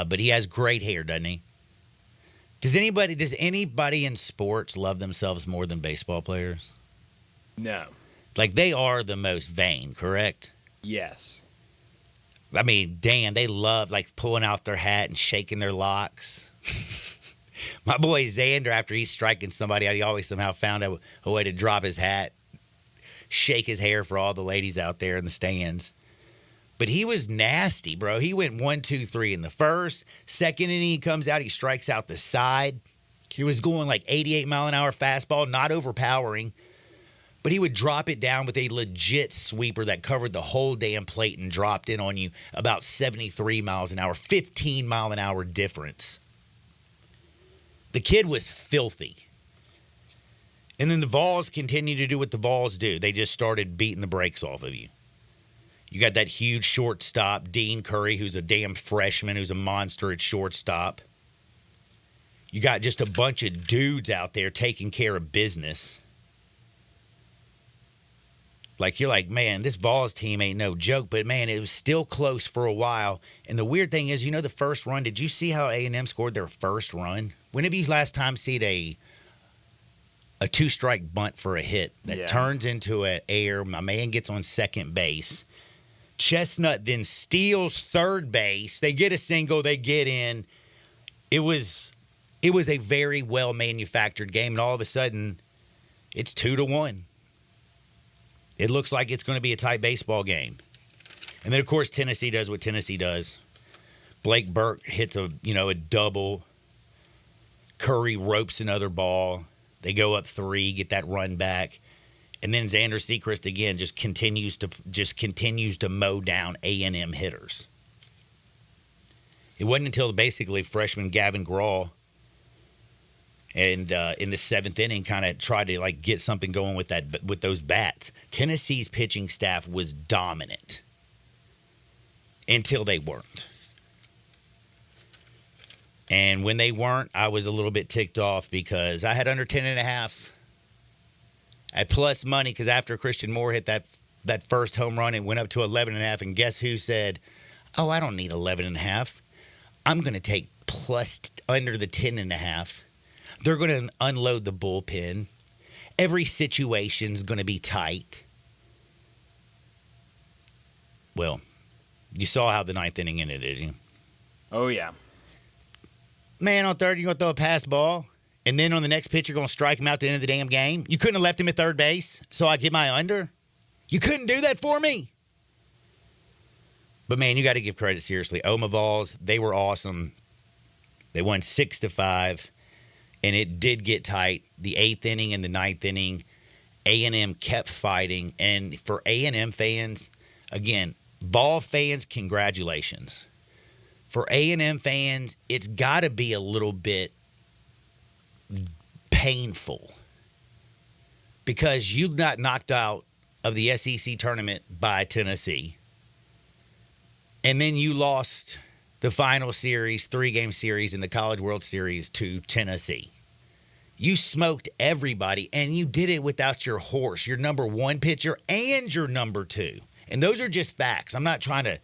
But he has great hair, doesn't he? Does anybody in sports love themselves more than baseball players? No. Like, they are the most vain, correct? Yes. I mean, damn, they love, like, pulling out their hat and shaking their locks. My boy Xander, after he's striking somebody out, he always somehow found a way to drop his hat, shake his hair for all the ladies out there in the stands. But he was nasty, bro. He went 1, 2, 3 in the first. Second inning, he comes out, he strikes out the side. He was going like 88-mile-an-hour fastball, not overpowering. But he would drop it down with a legit sweeper that covered the whole damn plate and dropped in on you about 73 miles an hour, 15-mile-an-hour difference. The kid was filthy. And then the Vols continue to do what the Vols do. They just started beating the brakes off of you. You got that huge shortstop, Dean Curry, who's a damn freshman, who's a monster at shortstop. You got just a bunch of dudes out there taking care of business. Like, you're like, man, this Vols team ain't no joke. But, man, it was still close for a while. And the weird thing is, the first run, did you see how A&M scored their first run? When have you last time seen a two-strike bunt for a hit that turns into an air? My man gets on second base. Chestnut then steals third base. They get a single. They get in. It was a very well-manufactured game. And all of a sudden, it's 2-1. It looks like it's going to be a tight baseball game. And then, of course, Tennessee does what Tennessee does. Blake Burke hits a double. Curry ropes another ball. They go up 3, get that run back. And then Xander Sechrist, again, just continues to mow down A&M hitters. It wasn't until basically freshman Gavin Grawl and in the 7th inning kind of tried to like get something going with those bats. Tennessee's pitching staff was dominant until they weren't. And when they weren't, I was a little bit ticked off because I had under 10.5 at plus money because after Christian Moore hit that first home run, it went up to 11.5. And guess who said, oh, I don't need 11.5. I'm going to take plus under the 10.5. They're going to unload the bullpen. Every situation's going to be tight. Well, you saw how the 9th inning ended, didn't you? Oh, yeah. Man, on third, you're going to throw a pass ball. And then on the next pitch, you're going to strike him out to the end of the damn game. You couldn't have left him at third base, so I get my under. You couldn't do that for me. But, man, you got to give credit seriously. Oma Vols, they were awesome. They won 6-5, and it did get tight. The 8th inning and the 9th inning, A&M kept fighting. And for A&M fans, again, Vol fans, congratulations. For A&M fans, it's got to be a little bit painful because you got knocked out of the SEC tournament by Tennessee, and then you lost the final series, 3-game series in the College World Series to Tennessee. You smoked everybody, and you did it without your horse, your number 1 pitcher, and your number 2. And those are just facts. I'm not trying to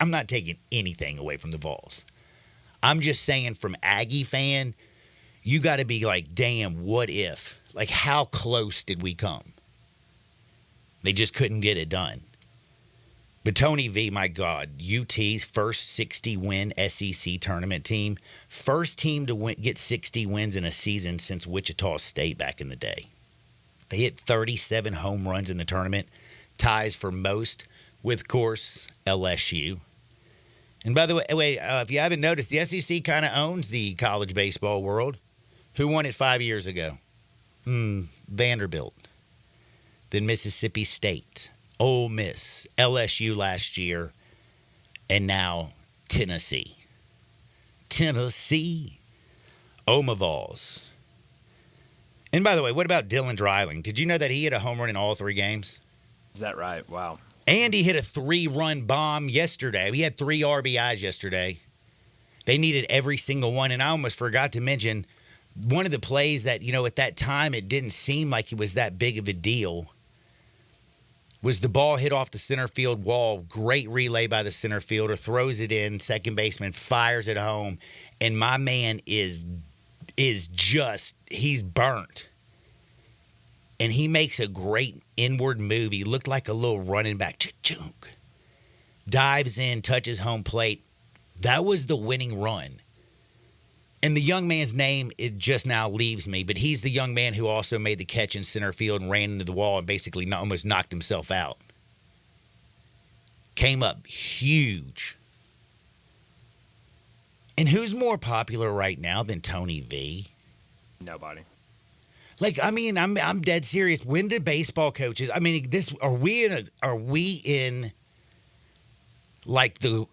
I'm not taking anything away from the Vols. I'm just saying from Aggie fan, you got to be like, damn, what if? Like, how close did we come? They just couldn't get it done. But Tony V, my God, UT's first 60-win SEC tournament team. First team to get 60 wins in a season since Wichita State back in the day. They hit 37 home runs in the tournament. Ties for most with, of course, LSU. And by the way, if you haven't noticed, the SEC kind of owns the college baseball world. Who won it 5 years ago? Vanderbilt. Then Mississippi State. Ole Miss. LSU last year. And now Tennessee. Tennessee. Oma Vols. And by the way, what about Dylan Dreiling? Did you know that he hit a home run in all 3 games? Is that right? Wow. And he hit a 3-run bomb yesterday. He had 3 RBIs yesterday. They needed every single one. And I almost forgot to mention one of the plays that, at that time it didn't seem like it was that big of a deal was the ball hit off the center field wall. Great relay by the center fielder, throws it in. Second baseman fires it home, and my man is just, he's burnt. And he makes a great inward move. He looked like a little running back. Chunk. Dives in, touches home plate. That was the winning run. And the young man's name, it just now leaves me, but he's the young man who also made the catch in center field and ran into the wall and basically almost knocked himself out. Came up huge. And who's more popular right now than Tony V? Nobody. Like, I mean, I'm dead serious. When did baseball coaches? I mean, are we in like the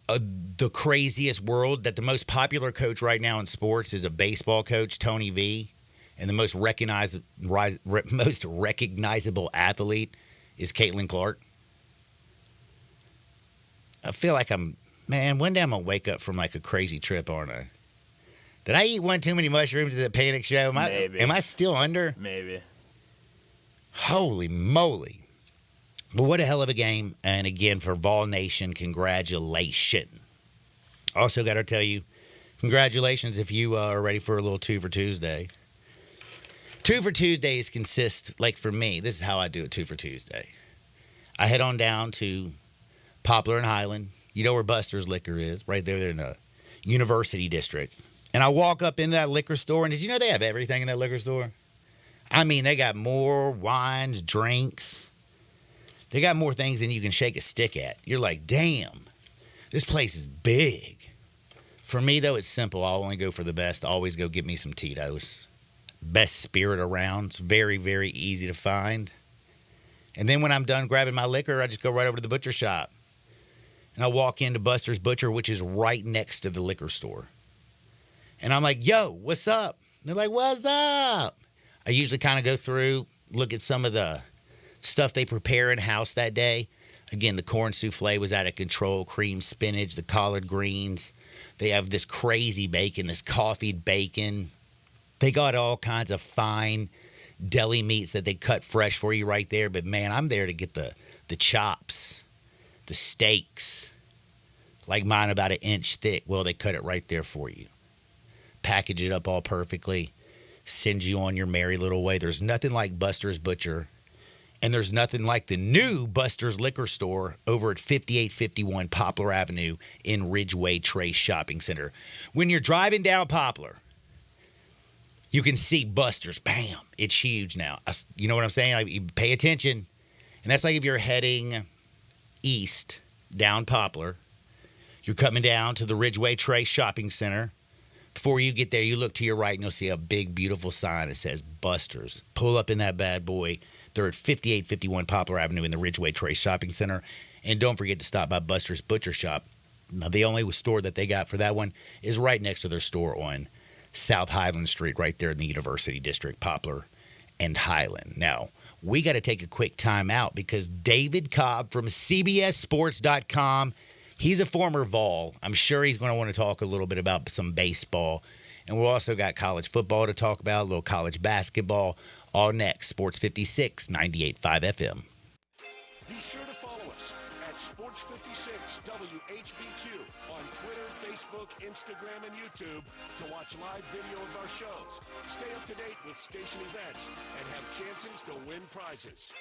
craziest world that the most popular coach right now in sports is a baseball coach, Tony V, and the most recognizable athlete is Caitlin Clark? I feel like one day I'm gonna wake up from like a crazy trip, aren't I? Did I eat one too many mushrooms at the Panic Show? Maybe. Am I still under? Maybe. Holy moly. But what a hell of a game. And again, for Vol Nation, congratulations. Also got to tell you, congratulations if you are ready for a little 2 for Tuesday. 2 for Tuesdays consist, like for me, this is how I do it 2 for Tuesday. I head on down to Poplar and Highland. You know where Buster's Liquor is, right there in the University District. And I walk up into that liquor store, and did you know they have everything in that liquor store? I mean, they got more wines, drinks. They got more things than you can shake a stick at. You're like, damn, this place is big. For me, though, it's simple. I'll only go for the best. Always go get me some Tito's. Best spirit around. It's very, very easy to find. And then when I'm done grabbing my liquor, I just go right over to the butcher shop. And I walk into Buster's Butcher, which is right next to the liquor store. And I'm like, yo, what's up? And they're like, what's up? I usually kind of go through, look at some of the stuff they prepare in-house that day. Again, the corn souffle was out of control, cream spinach, the collard greens. They have this crazy bacon, this coffeed bacon. They got all kinds of fine deli meats that they cut fresh for you right there. But, man, I'm there to get the chops, the steaks, like mine about an inch thick. Well, they cut it right there for you. Package it up all perfectly, send you on your merry little way. There's nothing like Buster's Butcher, and there's nothing like the new Buster's Liquor Store over at 5851 Poplar Avenue in Ridgeway Trace Shopping Center. When you're driving down Poplar, you can see Buster's. Bam! It's huge now. You know what I'm saying? Like, you pay attention, and that's like if you're heading east down Poplar, you're coming down to the Ridgeway Trace Shopping Center. Before you get there, you look to your right and you'll see a big, beautiful sign that says Buster's. Pull up in that bad boy. They're at 5851 Poplar Avenue in the Ridgeway Trace Shopping Center. And don't forget to stop by Buster's Butcher Shop. Now, the only store that they got for that one is right next to their store on South Highland Street, right there in the University District, Poplar and Highland. Now, we got to take a quick time out because David Cobb from CBSSports.com, he's a former Vol. I'm sure he's going to want to talk a little bit about some baseball. And we've also got college football to talk about, a little college basketball. All next, Sports 56, 98.5 FM. Be sure to follow us at Sports 56 WHBQ on Twitter, Facebook, Instagram, and YouTube to watch live video of our shows. Stay up to date with station events and have chances to win prizes.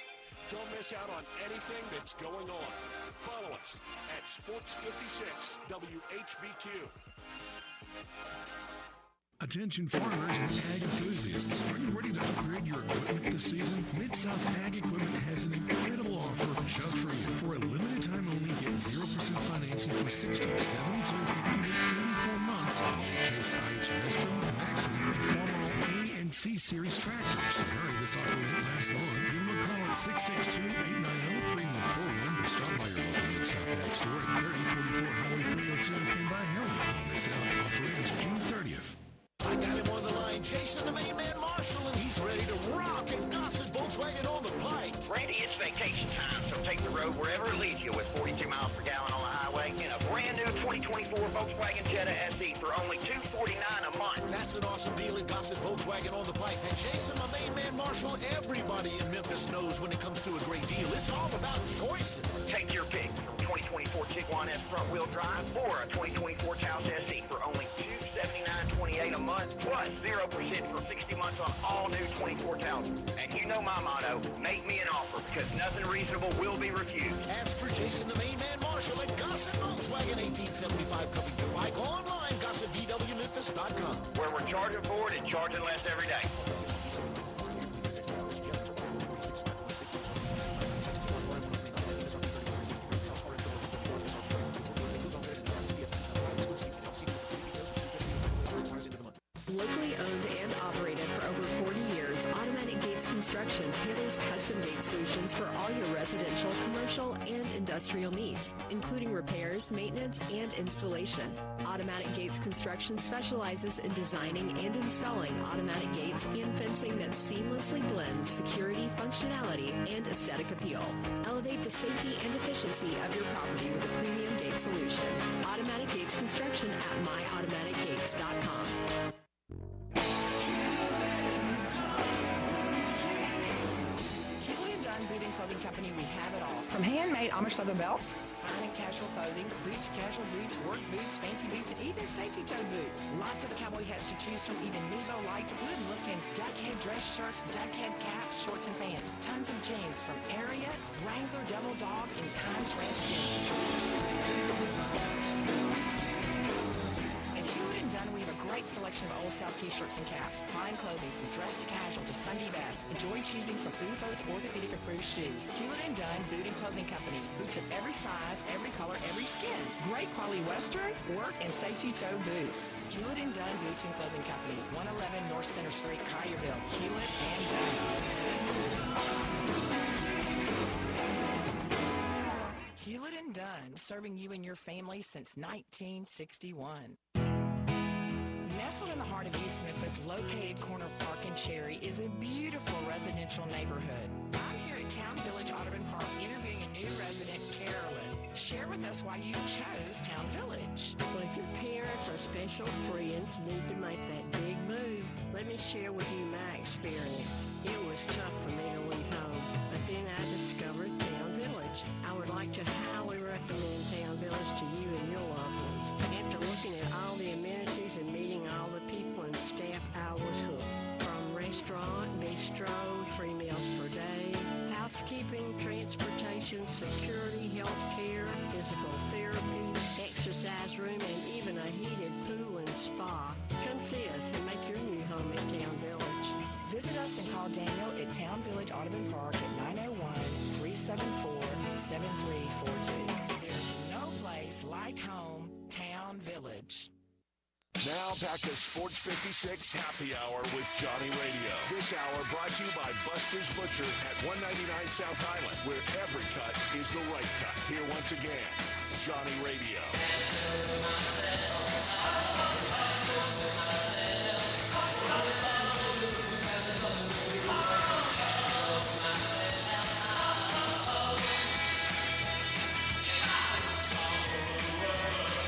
Don't miss out on anything that's going on. Follow us at Sports 56 WHBQ. Attention farmers and ag enthusiasts. Are you ready to upgrade your equipment this season? Mid-South Ag Equipment has an incredible offer just for you. For a limited time only, get 0% financing for 60, 72, and even 84 months on your Case IH Vestron, Maximum, and Farmall A and C Series tractors. Hurry, this offer won't last long. Give them a call at 662-890-3141 or stop by your local Mid-South Ag store at 3044 Highway 302 and buy helmet on this offer ends June 30th. I got him on the line, Jason, the main man Marshall, and he's ready to rock and Gossett Volkswagen on the pike. Randy, it's vacation time, so take the road wherever it leads you with 42 miles per gallon on the highway in a brand new 2024 Volkswagen Jetta SE for only $249 a month. That's an awesome deal at Gossett Volkswagen on the pipe. And Jason, my main man Marshall, everybody in Memphis knows when it comes to a great deal, it's all about choices. Take your pick from 2024 Tiguan S front-wheel drive or a 2024 Taos SE for only $279.28 a month, plus 0% for 60 months on all new 24 Taos. And you know my motto, make me an offer, because nothing reasonable will be refused. Ask for Jason, the main man Marshall at Gossett Volkswagen, 1875 Covington Pike. Online, GossettVWMemphis.com. Where we're charging for it and charging less every day. Locally owned and operated for over 40 years, Automatic Gates Construction tailors custom gate solutions for all your residential, commercial, and industrial needs, including repairs, maintenance, and installation. Automatic Gates Construction specializes in designing and installing automatic gates and fencing that seamlessly blends security, functionality, and aesthetic appeal. Elevate the safety and efficiency of your property with a premium gate solution. Automatic Gates Construction at myautomaticgates.com. Boot and Clothing Company, we have it all. From handmade Amish leather belts, fine and casual clothing, boots, casual boots, work boots, fancy boots, and even safety-toe boots. Lots of cowboy hats to choose from, even Nouveau lights, good-looking duckhead dress shirts, duckhead caps, shorts, and pants. Tons of jeans from Ariat, Wrangler, Devil Dog, and Times Ranch jeans. At Hewitt & Dunn, we have a great selection of Old South t-shirts and caps. Fine clothing from dress to casual to Sunday best. Enjoy choosing from UFO's orthopedic approved shoes. Hewitt & Dunn Boot and Clothing Company. Boots of every size, every color, every skin. Great quality Western, work, and safety toe boots. Hewitt & Dunn Boots and Clothing Company. 111 North Center Street, Collierville. Hewitt & Dunn. Hewitt & Dunn, serving you and your family since 1961. Nestled in the heart of East Memphis, located corner of Park and Cherry, is a beautiful residential neighborhood. I'm here at Town Village Audubon Park interviewing a new resident, Carolyn. Share with us why you chose Town Village. Well, if your parents or special friends need to make that big move, let me share with you my experience. It was tough for me to leave home, but then I discovered Town Village. I would like to highly recommend Town Village to you and your loved ones. After looking at all the amenities and meeting all the people and staff, I was hooked. From restaurant, bistro, 3 meals per day, housekeeping, transportation, security, health care, physical therapy, exercise room, and even a heated pool and spa. Come see us and make your new home at Town Village. Visit us and call Daniel at Town Village Audubon Park at 901-374-7342. There's no place like home, Town Village. Now back to Sports 56 Happy Hour with Johnny Radio. This hour brought to you by Buster's Butcher at 199 South Highland, where every cut is the right cut. Here once again, Johnny Radio.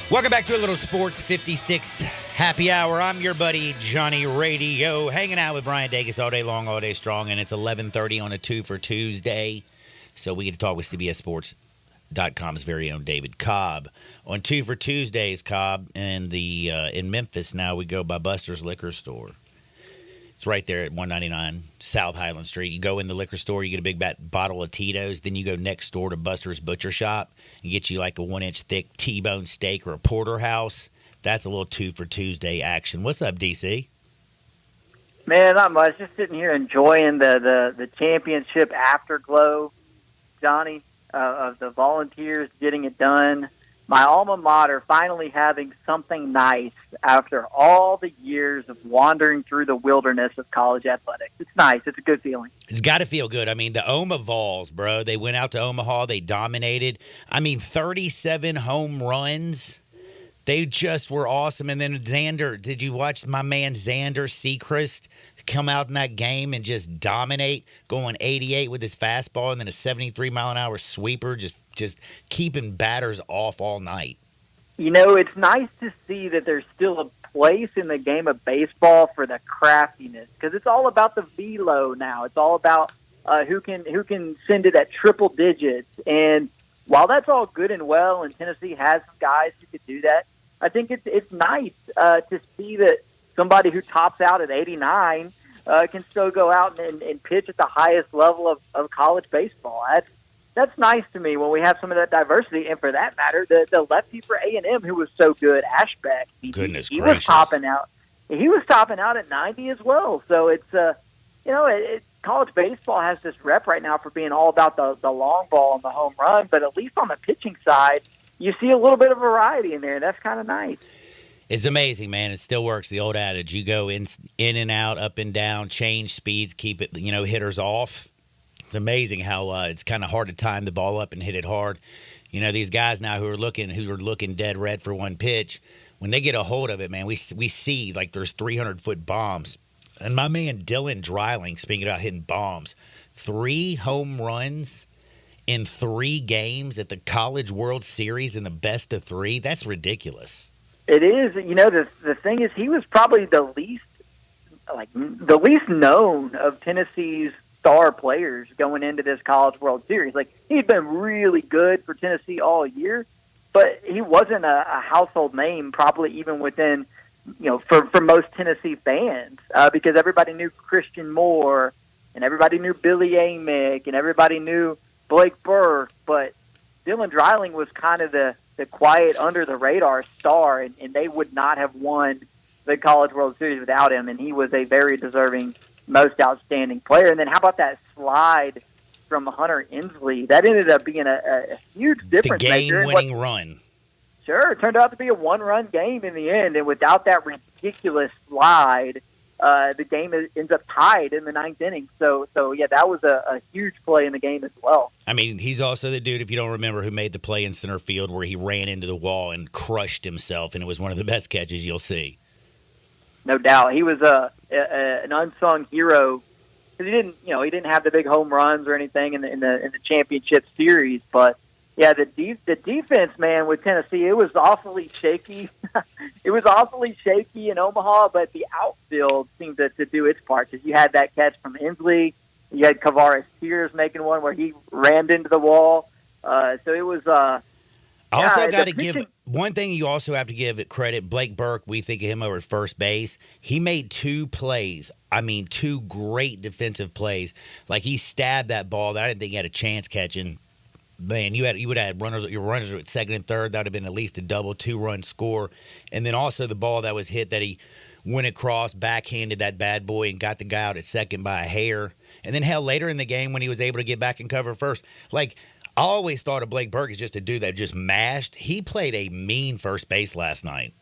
Welcome back to a little Sports 56 Happy Hour. I'm your buddy Johnny Radio, hanging out with Brian Davis all day long, all day strong, and it's 11:30 on a 2 for Tuesday. So we get to talk with CBSSports.com's very own David Cobb. On 2 for Tuesdays, Cobb, and in Memphis now we go by Buster's Liquor Store. It's right there at 199 South Highland Street. You go in the liquor store, you get a big bottle of Tito's. Then you go next door to Buster's Butcher Shop and get you like a 1-inch thick T-bone steak or a porterhouse. That's a little 2 for Tuesday action. What's up, DC? Man, not much. Just sitting here enjoying the championship afterglow, Johnny, of the Volunteers getting it done. My alma mater finally having something nice after all the years of wandering through the wilderness of college athletics. It's nice. It's a good feeling. It's got to feel good. I mean, the Oma Vols, bro, they went out to Omaha. They dominated. 37 home runs. They just were awesome. And then Xander, did you watch my man Xander Sechrist come out in that game and just dominate, going 88 with his fastball and then a 73-mile-an-hour sweeper, just keeping batters off all night? It's nice to see that there's still a place in the game of baseball for the craftiness, because it's all about the velo now. It's all about who can send it at triple digits. And while that's all good and well, and Tennessee has some guys who could do that, I think it's nice to see that somebody who tops out at 89 can still go out and pitch at the highest level of college baseball. That's nice to me when we have some of that diversity. And for that matter, the lefty for A&M who was so good, Ashbeck, Goodness he gracious. was topping out. He was topping out at 90 as well. So it's college baseball has this rep right now for being all about the long ball and the home run. But at least on the pitching side, you see a little bit of variety in there. That's kind of nice. It's amazing, man. It still works. The old adage: you go in and out, up and down, change speeds, keep it, hitters off. It's amazing how it's kind of hard to time the ball up and hit it hard. These guys now who are looking dead red for one pitch, when they get a hold of it, man, we see like there's 300-foot bombs. And my man Dylan Dreiling, speaking about hitting bombs, 3 home runs in 3 games at the College World Series in the best of 3. That's ridiculous. It is. The thing is, he was probably the least known of Tennessee's star players going into this College World Series. Like, he'd been really good for Tennessee all year, but he wasn't a household name, probably even within, for most Tennessee fans, because everybody knew Christian Moore and everybody knew Billy Amick and everybody knew Blake Burke, but Dylan Dreiling was kind of the quiet, under-the-radar star, and they would not have won the College World Series without him, and he was a very deserving most outstanding player. And then how about that slide from Hunter Inslee? That ended up being a huge difference maker. The game-winning run. Sure, it turned out to be a one-run game in the end, and without that ridiculous slide, the game ends up tied in the 9th inning. So yeah, that was a huge play in the game as well. I mean, he's also the dude, if you don't remember, who made the play in center field where he ran into the wall and crushed himself, and it was one of the best catches you'll see. No doubt, he was an unsung hero because he didn't have the big home runs or anything in the championship series. But yeah, the defense, man, with Tennessee, it was awfully shaky. It was awfully shaky in Omaha, but the outfield seemed to do its part because you had that catch from Inslee. You had Kavares Tears making one where he rammed into the wall. So it was. I also got to give one thing. You also have to give it credit. Blake Burke, we think of him over at first base. He made 2 plays. I mean, 2 great defensive plays. Like, he stabbed that ball that I didn't think he had a chance catching. Man, you would have had runners at second and third. That would have been at least a double 2-run score. And then also the ball that was hit that he went across, backhanded that bad boy and got the guy out at second by a hair. And then later in the game when he was able to get back and cover first, like. I always thought of Blake Burke as just a dude that just mashed. He played a mean first base last night.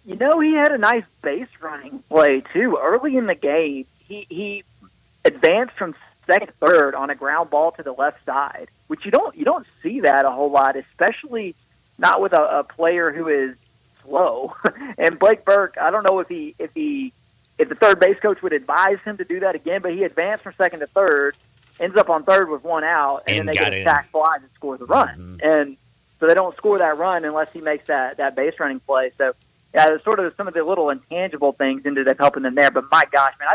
He had a nice base running play, too. Early in the game, he advanced from second, third on a ground ball to the left side, which you don't see that a whole lot, especially not with a player who is slow. And Blake Burke, I don't know if the third base coach would advise him to do that again, but he advanced from second to third, ends up on third with 1 out, and then they get a sac fly and score the run. Mm-hmm. And so they don't score that run unless he makes that base running play. So, yeah, it's sort of some of the little intangible things ended up helping them there. But, my gosh, man,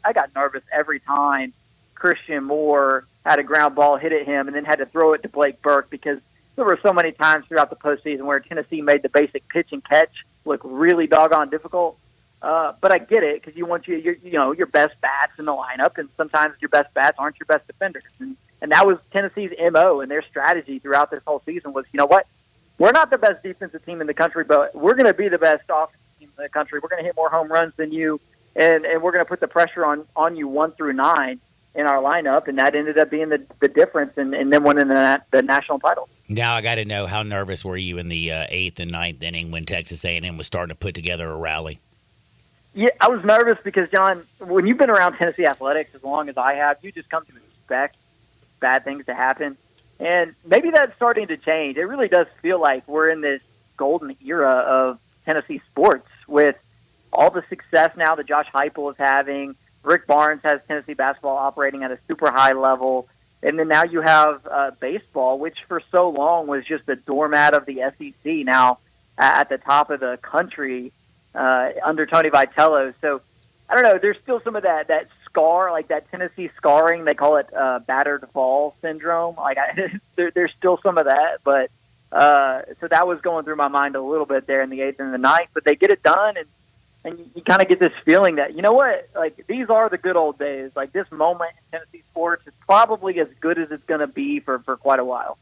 I got nervous every time Christian Moore had a ground ball hit at him and then had to throw it to Blake Burke because there were so many times throughout the postseason where Tennessee made the basic pitch and catch look really doggone difficult. But I get it because you want your best bats in the lineup, and sometimes your best bats aren't your best defenders. And that was Tennessee's MO and their strategy throughout this whole season was, you know what, we're not the best defensive team in the country, but we're going to be the best offensive team in the country. We're going to hit more home runs than you, and we're going to put the pressure on you 1 through 9 in our lineup, and that ended up being the difference and then winning the national title. Now I got to know, how nervous were you in the 8th and 9th inning when Texas A&M was starting to put together a rally? Yeah, I was nervous because, John, when you've been around Tennessee athletics as long as I have, you just come to expect bad things to happen. And maybe that's starting to change. It really does feel like we're in this golden era of Tennessee sports with all the success now that Josh Heupel is having. Rick Barnes has Tennessee basketball operating at a super high level. And then now you have baseball, which for so long was just the doormat of the SEC. Now, at the top of the country under Tony Vitello. So I don't know. There's still some of that scar, like that Tennessee scarring. They call it battered fall syndrome. Like there's still some of that, but so that was going through my mind a little bit there in the 8th and the 9th. But they get it done, and you kind of get this feeling that, you know what, like these are the good old days. Like this moment in Tennessee sports is probably as good as it's going to be for quite a while.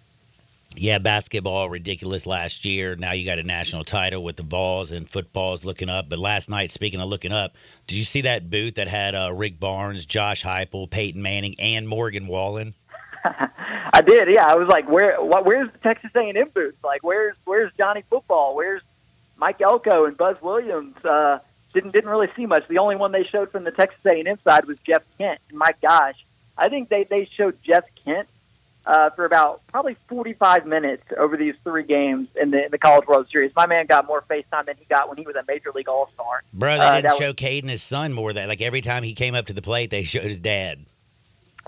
Yeah, basketball ridiculous last year. Now you got a national title with the Vols, and football's looking up. But last night, speaking of looking up, did you see that booth that had Rick Barnes, Josh Heupel, Peyton Manning, and Morgan Wallen? I did, yeah. I was like, where's the Texas A&M booth? Like, where's Johnny Football? Where's Mike Elko and Buzz Williams? Didn't really see much. The only one they showed from the Texas A&M side was Jeff Kent. And my gosh, I think they showed Jeff Kent for about probably 45 minutes over these 3 games in the College World Series. My man got more face time than he got when he was a Major League All-Star. Bro, they didn't show Caden his son more than like every time he came up to the plate, they showed his dad.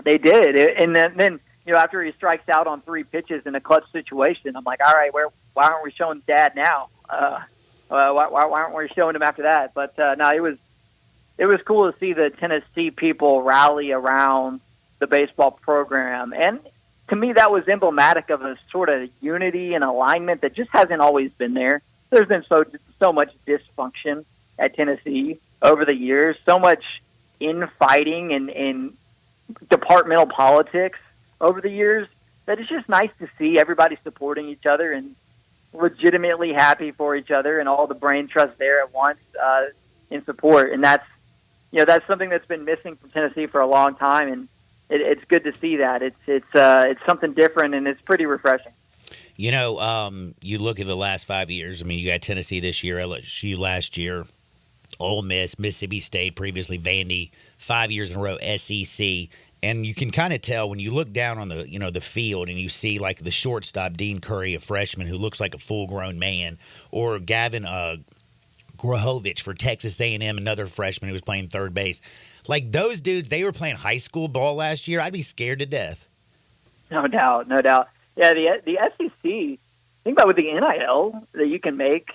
They did, and then after he strikes out on 3 pitches in a clutch situation, I'm like, all right, why aren't we showing Dad now? Why aren't we showing him after that? But no, it was cool to see the Tennessee people rally around the baseball program, and to me, that was emblematic of a sort of unity and alignment that just hasn't always been there. There's been so much dysfunction at Tennessee over the years, so much infighting and departmental politics over the years, that it's just nice to see everybody supporting each other and legitimately happy for each other, and all the brain trust there at once in support. And that's something that's been missing from Tennessee for a long time, and it's good to see that. It's something different, and it's pretty refreshing. You know, you look at the last 5 years. I mean, you got Tennessee this year, LSU last year, Ole Miss, Mississippi State, previously Vandy, 5 years in a row, SEC. And you can kind of tell when you look down on the field and you see like the shortstop, Dean Curry, a freshman who looks like a full-grown man, or Gavin Grohovich for Texas A&M, another freshman who was playing third base. Like those dudes, they were playing high school ball last year. I'd be scared to death. No doubt. Yeah, the SEC, think about with the NIL that you can make,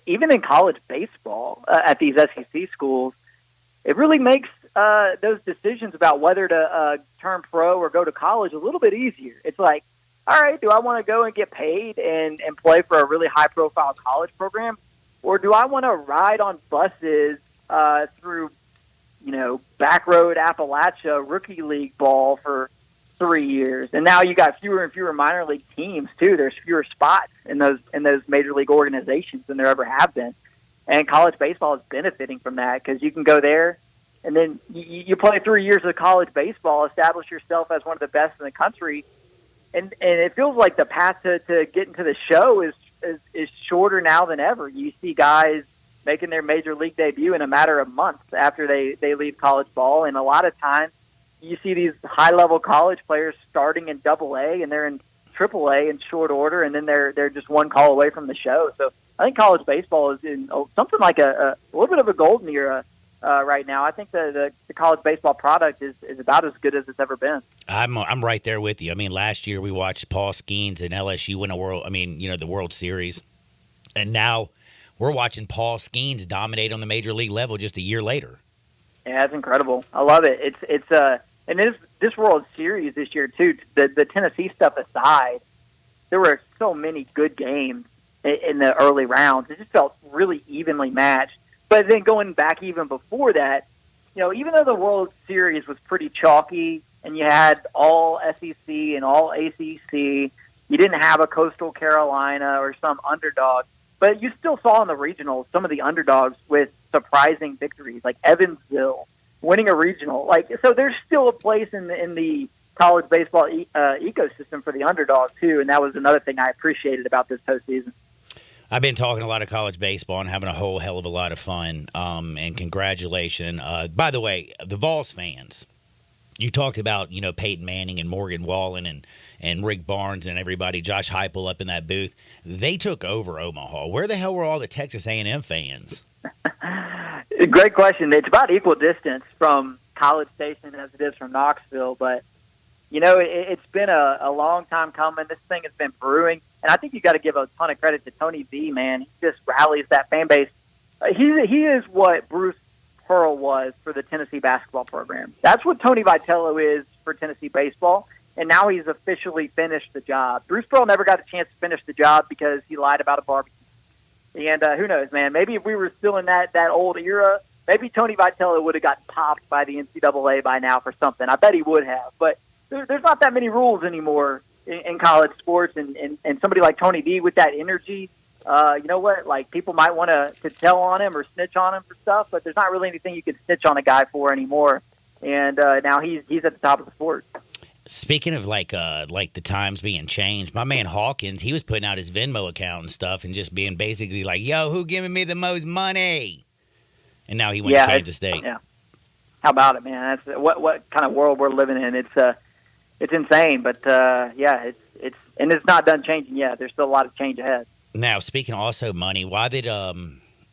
even in college baseball at these SEC schools, it really makes those decisions about whether to turn pro or go to college a little bit easier. It's like, all right, do I want to go and get paid and play for a really high-profile college program, or do I want to ride on buses through, back road Appalachia rookie league ball for 3 years? And now you got fewer and fewer minor league teams too. There's fewer spots in those major league organizations than there ever have been, and college baseball is benefiting from that because you can go there. And then you play 3 years of college baseball, establish yourself as one of the best in the country, and it feels like the path to get into the show is shorter now than ever. You see guys making their major league debut in a matter of months after they leave college ball, and a lot of times you see these high-level college players starting in Double-A, and they're in Triple-A in short order, and then they're just one call away from the show. So I think college baseball is in something like a little bit of a golden era right now. I think the college baseball product is about as good as it's ever been. I'm right there with you. I mean, last year we watched Paul Skeens and LSU win the World Series, and now we're watching Paul Skeens dominate on the major league level just a year later. Yeah, it's incredible. I love it. And this World Series this year too. The Tennessee stuff aside, there were so many good games in the early rounds. It just felt really evenly matched. But then going back even before that, even though the World Series was pretty chalky and you had all SEC and all ACC, you didn't have a Coastal Carolina or some underdog, but you still saw in the regionals some of the underdogs with surprising victories, like Evansville winning a regional. So there's still a place in the college baseball ecosystem for the underdog too, and that was another thing I appreciated about this postseason. I've been talking a lot of college baseball and having a whole hell of a lot of fun. And congratulations. By the way, the Vols fans, you talked about, Peyton Manning and Morgan Wallen and Rick Barnes and everybody, Josh Heupel up in that booth. They took over Omaha. Where the hell were all the Texas A&M fans? Great question. It's about equal distance from College Station as it is from Knoxville, but it's been a long time coming. This thing has been brewing. And I think you got to give a ton of credit to Tony V, man. He just rallies that fan base. He is what Bruce Pearl was for the Tennessee basketball program. That's what Tony Vitello is for Tennessee baseball. And now he's officially finished the job. Bruce Pearl never got a chance to finish the job because he lied about a barbecue. And who knows, man? Maybe if we were still in that old era, maybe Tony Vitello would have gotten popped by the NCAA by now for something. I bet he would have. But there's not that many rules anymore in college sports. And somebody like Tony V with that energy, you know what? Like, people might want to tell on him or snitch on him for stuff, but there's not really anything you can snitch on a guy for anymore. And now he's at the top of the sport. Speaking of like the times being changed, my man Hawkins, he was putting out his Venmo account and stuff and just being basically like, yo, who giving me the most money? And now he went to Kansas State. Yeah. How about it, man? That's what kind of world we're living in. It's insane, but it's not done changing yet. There's still a lot of change ahead. Now, speaking of also money, why did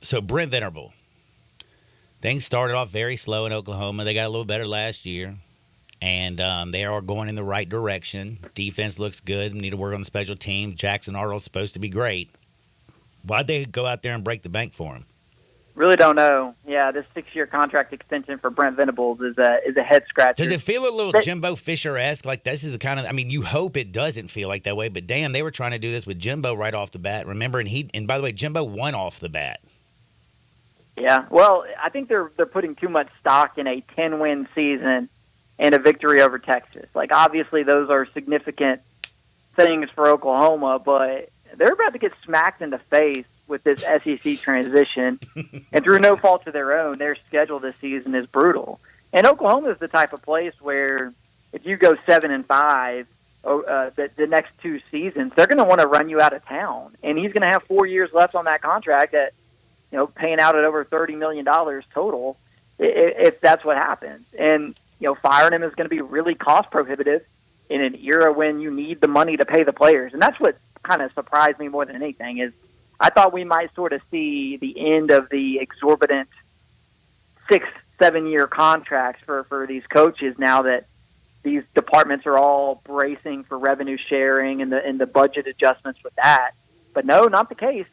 so Brent Venerable, things started off very slow in Oklahoma. They got a little better last year. And they are going in the right direction. Defense looks good. We need to work on the special teams. Jackson Arnold's supposed to be great. Why'd they go out there and break the bank for him? Really don't know. Yeah, this 6-year contract extension for Brent Venables is a head scratcher. Does it feel a little Jimbo Fisher-esque? Like, this is the kind of, I mean, you hope it doesn't feel like that way, but damn, they were trying to do this with Jimbo right off the bat. Remember, and by the way, Jimbo won off the bat. Yeah, well, I think they're putting too much stock in a 10-win season and a victory over Texas. Like, obviously, those are significant things for Oklahoma, but they're about to get smacked in the face with this SEC transition. And through no fault of their own, their schedule this season is brutal. And Oklahoma is the type of place where if you go 7-5 the next 2 seasons, they're going to want to run you out of town. And he's going to have 4 years left on that contract at, paying out at over $30 million total if that's what happens. And firing him is going to be really cost prohibitive in an era when you need the money to pay the players. And that's what kind of surprised me more than anything is I thought we might sort of see the end of the exorbitant 6-7 year contracts for these coaches now that these departments are all bracing for revenue sharing and the budget adjustments with that. But no, not the case.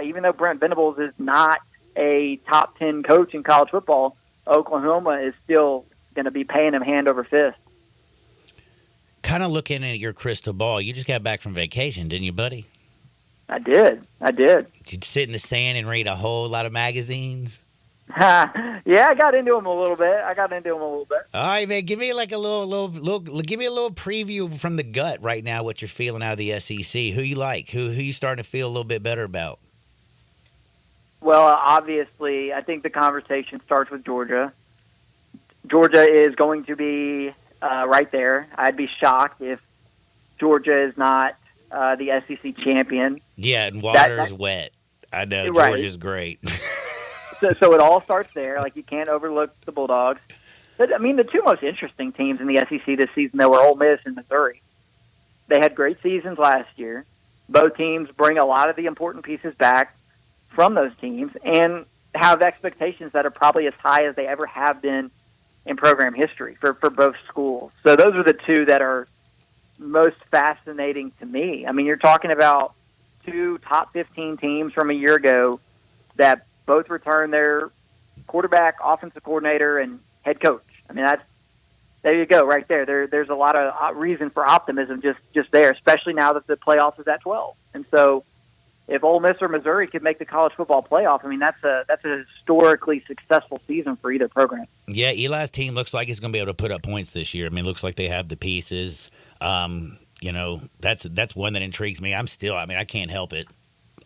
Even though Brent Venables is not a top 10 coach in college football, Oklahoma is still going to be paying him hand over fist. Kind of looking at your crystal ball, you just got back from vacation, didn't you, buddy? I did. Did you sit in the sand and read a whole lot of magazines? Yeah, I got into them a little bit. All right, man. Give me like a little. Give me a little preview from the gut right now. What you're feeling out of the SEC? Who you like? Who you starting to feel a little bit better about? Well, obviously, I think the conversation starts with Georgia. Georgia is going to be right there. I'd be shocked if Georgia is not the SEC champion. Yeah, and water's wet. I know, right. Georgia's great. So it all starts there. Like, you can't overlook the Bulldogs. But, I mean, the two most interesting teams in the SEC this season, though, were Ole Miss and Missouri. They had great seasons last year. Both teams bring a lot of the important pieces back from those teams and have expectations that are probably as high as they ever have been in program history for both schools. So those are the two that are most fascinating to me. I mean, you're talking about 2 top 15 teams from a year ago that both return their quarterback, offensive coordinator, and head coach. I mean, there you go, right there. There's a lot of reason for optimism just there, especially now that the playoffs is at 12. And so, if Ole Miss or Missouri could make the college football playoff, I mean, that's a historically successful season for either program. Yeah, Eli's team looks like it's going to be able to put up points this year. I mean, it looks like they have the pieces. That's one that intrigues me. I can't help it.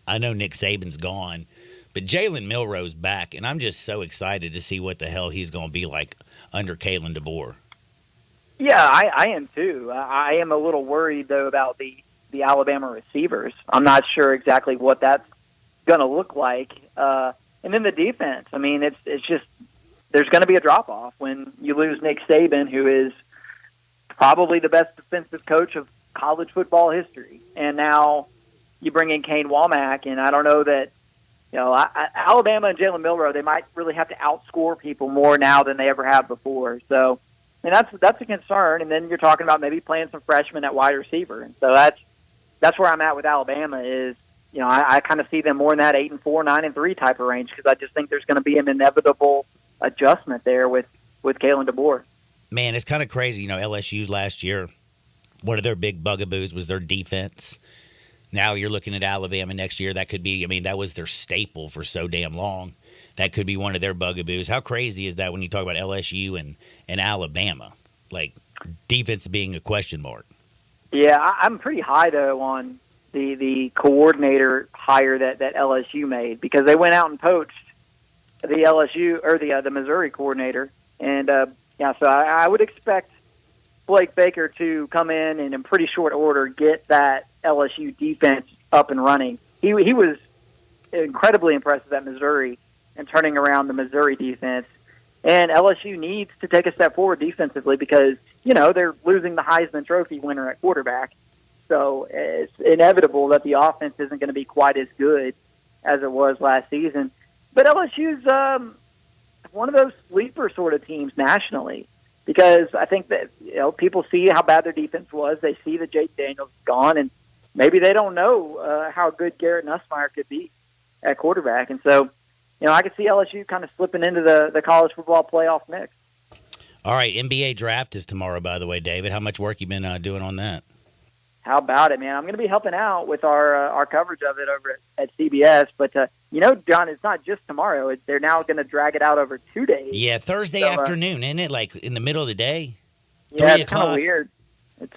I know Nick Saban's gone. But Jalen Milroe's back, and I'm just so excited to see what the hell he's going to be like under Kalen DeBoer. Yeah, I am too. I am a little worried, though, about the Alabama receivers. I'm not sure exactly what that's going to look like. And then the defense. I mean, it's just there's going to be a drop-off when you lose Nick Saban, who is probably the best defensive coach of college football history. And now you bring in Kane Womack, and I don't know that, Alabama and Jalen Milroe, they might really have to outscore people more now than they ever have before. So, and that's a concern. And then you're talking about maybe playing some freshmen at wide receiver. And so that's where I'm at with Alabama is, I kind of see them more in that 8-4, 9-3 type of range because I just think there's going to be an inevitable adjustment there with Kalen DeBoer. Man, it's kind of crazy. LSU's last year, one of their big bugaboos was their defense. Now you're looking at Alabama next year. That could be, that was their staple for so damn long. That could be one of their bugaboos. How crazy is that when you talk about LSU and Alabama? Like, defense being a question mark. Yeah, I'm pretty high, though, on the coordinator hire that LSU made because they went out and poached the LSU or the Missouri coordinator. And, so I would expect Blake Baker to come in pretty short order, get that LSU defense up and running. He was incredibly impressive at Missouri and turning around the Missouri defense. And LSU needs to take a step forward defensively because, they're losing the Heisman Trophy winner at quarterback. So it's inevitable that the offense isn't going to be quite as good as it was last season. But LSU's one of those sleeper sort of teams nationally because I think that, people see how bad their defense was. They see that Jake Daniels is gone, and maybe they don't know how good Garrett Nussmeier could be at quarterback. And so, I could see LSU kind of slipping into the college football playoff mix. All right, NBA draft is tomorrow, by the way, David. How much work you been doing on that? How about it, man? I'm going to be helping out with our coverage of it over at CBS. But, John, it's not just tomorrow. They're now going to drag it out over 2 days. Yeah, Thursday afternoon, isn't it? Like in the middle of the day? Yeah, it's kind of weird.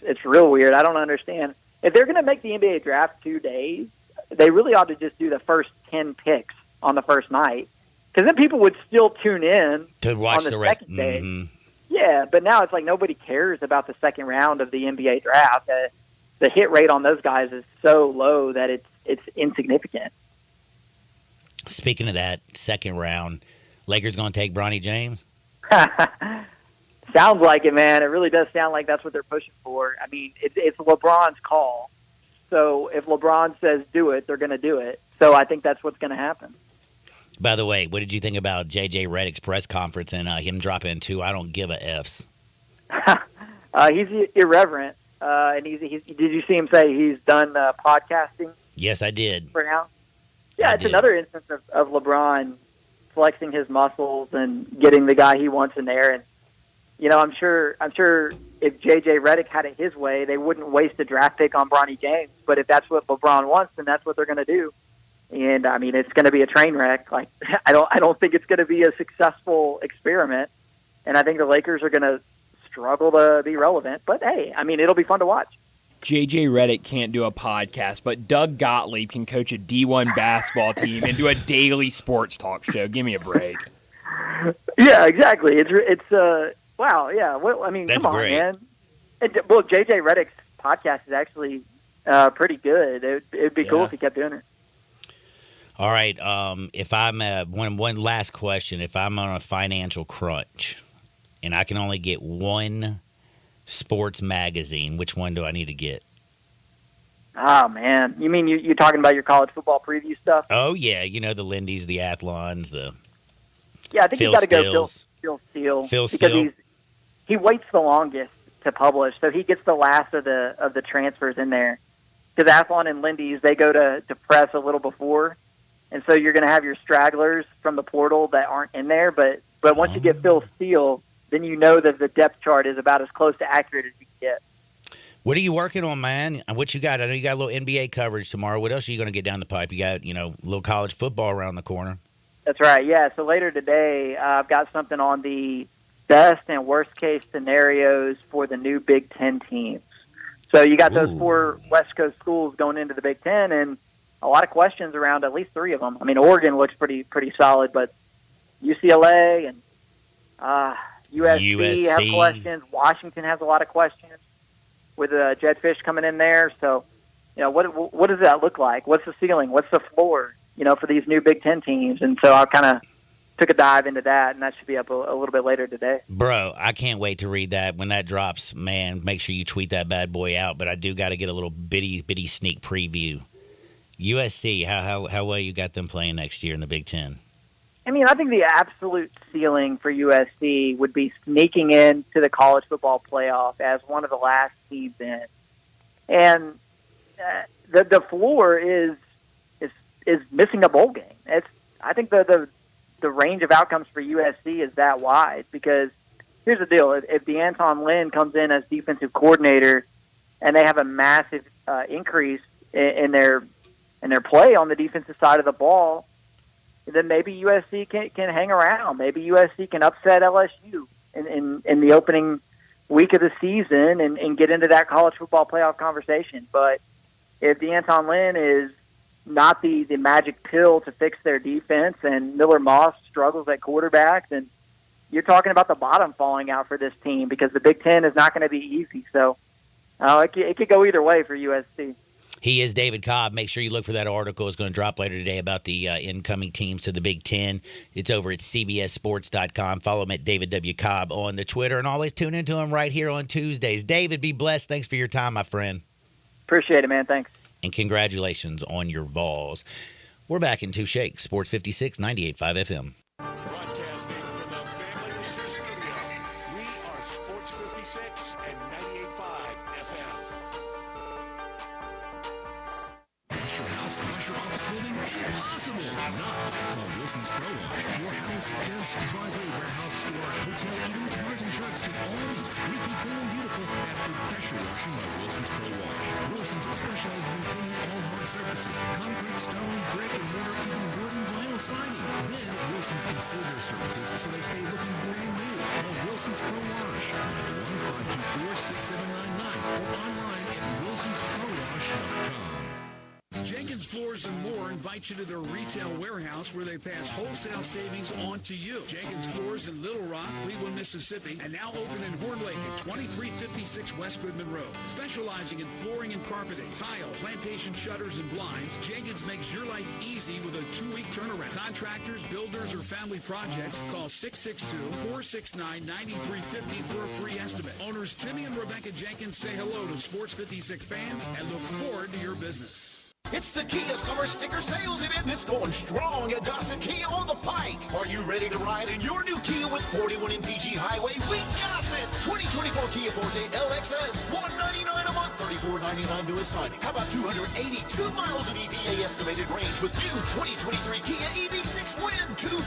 It's real weird. I don't understand. If they're going to make the NBA draft 2 days, they really ought to just do the first 10 picks on the first night. Because then people would still tune in to watch on the rest. second day. Mm-hmm. Yeah, but now it's like nobody cares about the second round of the NBA draft. The hit rate on those guys is so low that it's insignificant. Speaking of that, second round, Lakers going to take Bronny James? Sounds like it, man. It really does sound like that's what they're pushing for. I mean, it's LeBron's call. So if LeBron says do it, they're going to do it. So I think that's what's going to happen. By the way, what did you think about J.J. Redick's press conference and him dropping 2 I don't give a Fs? He's irreverent. And he's did you see him say he's done podcasting? Yes, I did. For now? Yeah, it's another instance of LeBron flexing his muscles and getting the guy he wants in there. And, I'm sure if J.J. Redick had it his way, they wouldn't waste a draft pick on Bronny James. But if that's what LeBron wants, then that's what they're going to do. And, it's going to be a train wreck. Like, I don't think it's going to be a successful experiment. And I think the Lakers are going to struggle to be relevant. But, hey, it'll be fun to watch. J.J. Redick can't do a podcast, but Doug Gottlieb can coach a D1 basketball team and do a daily sports talk show. Give me a break. Yeah, exactly. It's wow, yeah. Well, That's come on, great. man. Well, J.J. Redick's podcast is actually pretty good. It'd be cool if he kept doing it. All right. If I'm one last question, if I'm on a financial crunch and I can only get one sports magazine, which one do I need to get? Oh man, you mean you're talking about your college football preview stuff? Oh yeah, the Lindy's, the Athlons, the I think you got to go Phil Steele Phil because Steele. he waits the longest to publish, so he gets the last of the transfers in there. Because Athlon and Lindy's, they go to press a little before. And so you're going to have your stragglers from the portal that aren't in there. But once you get Phil Steele, then you know that the depth chart is about as close to accurate as you can get. What are you working on, man? What you got? I know you got a little NBA coverage tomorrow. What else are you going to get down the pipe? You got, a little college football around the corner. That's right, yeah. So later today, I've got something on the best and worst case scenarios for the new Big Ten teams. So you got those 4 West Coast schools going into the Big Ten, and a lot of questions around at least 3 of them. Oregon looks pretty solid, but UCLA and USC have questions. Washington has a lot of questions with Jed Fish coming in there. So, what does that look like? What's the ceiling? What's the floor, for these new Big Ten teams? And so I kind of took a dive into that, and that should be up a little bit later today. Bro, I can't wait to read that. When that drops, man, make sure you tweet that bad boy out. But I do got to get a little bitty sneak preview. USC, how well you got them playing next year in the Big Ten? I think the absolute ceiling for USC would be sneaking into the college football playoff as one of the last seeds in. And, the floor is missing a bowl game. I think the range of outcomes for USC is that wide, because here's the deal: if DeAnton Lynn comes in as defensive coordinator and they have a massive increase in their play on the defensive side of the ball, then maybe USC can hang around. Maybe USC can upset LSU in the opening week of the season and get into that college football playoff conversation. But if DeAnton Lynn is not the magic pill to fix their defense, and Miller Moss struggles at quarterback, then you're talking about the bottom falling out for this team, because the Big Ten is not going to be easy. So it could go either way for USC. He is David Cobb. Make sure you look for that article. It's going to drop later today about the incoming teams to the Big Ten. It's over at cbssports.com. Follow him at David W. Cobb on the Twitter, and always tune into him right here on Tuesdays. David, be blessed. Thanks for your time, my friend. Appreciate it, man. Thanks. And congratulations on your Vols. We're back in Two Shakes, Sports 56, 98.5 FM. Broadcasting from the Family Leisure Studio, we are Sports 56 and 98.5 FM. Wash your house, wash your office building? Impossible! Not. Call Wilson's Pro Wash. Your house, fence, driveway, warehouse, store, hotel, even cars and trucks can all be squeaky clean and beautiful after pressure washing by Wilson's Pro Wash. Wilson's specializes in cleaning all hard surfaces: concrete, stone, brick, and mortar, even wood and vinyl siding. Then Wilson's can seal their surfaces so they stay looking brand new. Call Wilson's Pro Wash, 901-524-6799, or online at wilsonsprowash.com. Jenkins Floors and More invites you to their retail warehouse where they pass wholesale savings on to you. Jenkins Floors in Little Rock, Cleveland, Mississippi, and now open in Horn Lake at 2356 West Goodman Road. Specializing in flooring and carpeting, tile, plantation shutters, and blinds, Jenkins makes your life easy with a 2-week turnaround. Contractors, builders, or family projects, call 662-469-9350 for a free estimate. Owners Timmy and Rebecca Jenkins say hello to Sports 56 fans and look forward to your business. It's the Kia Summer Sticker Sales Event. It's going strong at Dawson Kia on the Pike. Are you ready to ride in your new Kia with 41 MPG Highway? We got it! 2024 Kia Forte LXS, $199 a month, $34.99 to a signing. How about 282 miles of EPA estimated range with new 2023 Kia EV6 Win, $249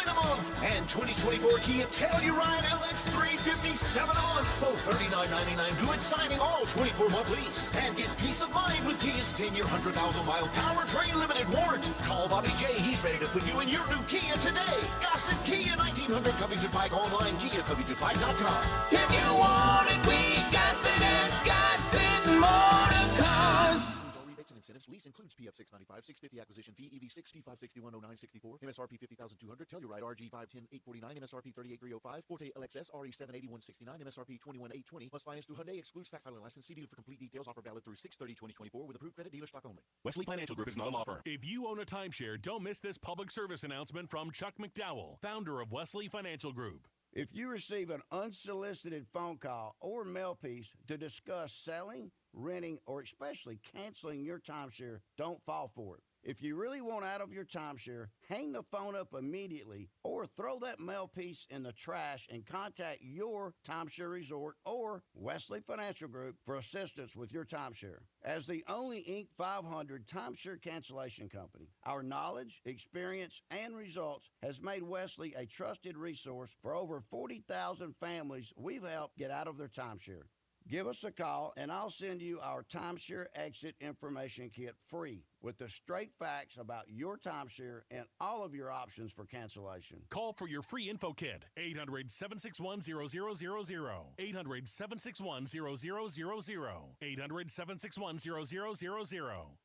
a month. And 2024 Kia Telluride LX3, $57 a month, both $39.99 due at signing, all 24-month lease. And get peace of mind with Kia's 10-year 100,000-mile powertrain limited warranty. Call Bobby J. He's ready to put you in your new Kia today. Gossett Kia, 1900 Covington Pike, online, KiaCovingtonPike.com. If you want it, we got it at Gossett Motor Cars. Rebates and incentives. Lease includes PF 695, 650 acquisition fee, EV6 P5610964, MSRP 50,200, Telluride RG 510 849, MSRP 38305, Forte LXS RE 78169, MSRP 21820. Plus finance through Hyundai. Excludes tax title and license. See dealer for complete details. Offer valid through 6/30/2024 with approved credit dealer stock only. Wesley Financial Group is not a law firm. If you own a timeshare, don't miss this public service announcement from Chuck McDowell, founder of Wesley Financial Group. If you receive an unsolicited phone call or mail piece to discuss selling, renting, or especially canceling your timeshare, don't fall for it. If you really want out of your timeshare, hang the phone up immediately or throw that mail piece in the trash and contact your timeshare resort or Wesley Financial Group for assistance with your timeshare. As the only Inc. 500 timeshare cancellation company, our knowledge, experience, and results has made Wesley a trusted resource for over 40,000 families we've helped get out of their timeshare. Give us a call, and I'll send you our timeshare exit information kit free with the straight facts about your timeshare and all of your options for cancellation. Call for your free info kit. 800-761-0000. 800-761-0000. 800-761-0000.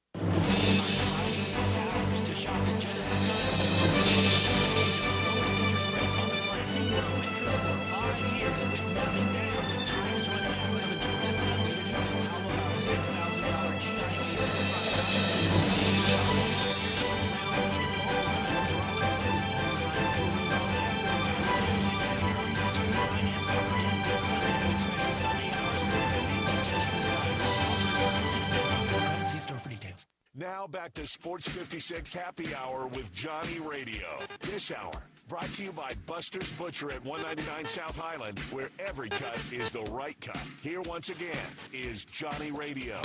To shop at Genesis Tires. Lowest interest rates on the plan. 0 interest for 5 years with nothing down. Tires run out. You have until this Sunday to do this. How about a $6,000 GIA store for details. Now back to Sports 56 Happy Hour with Johnny Radio. This hour Brought to you by Buster's Butcher at 199 South Highland, where every cut is the right cut. Here once again is Johnny Radio.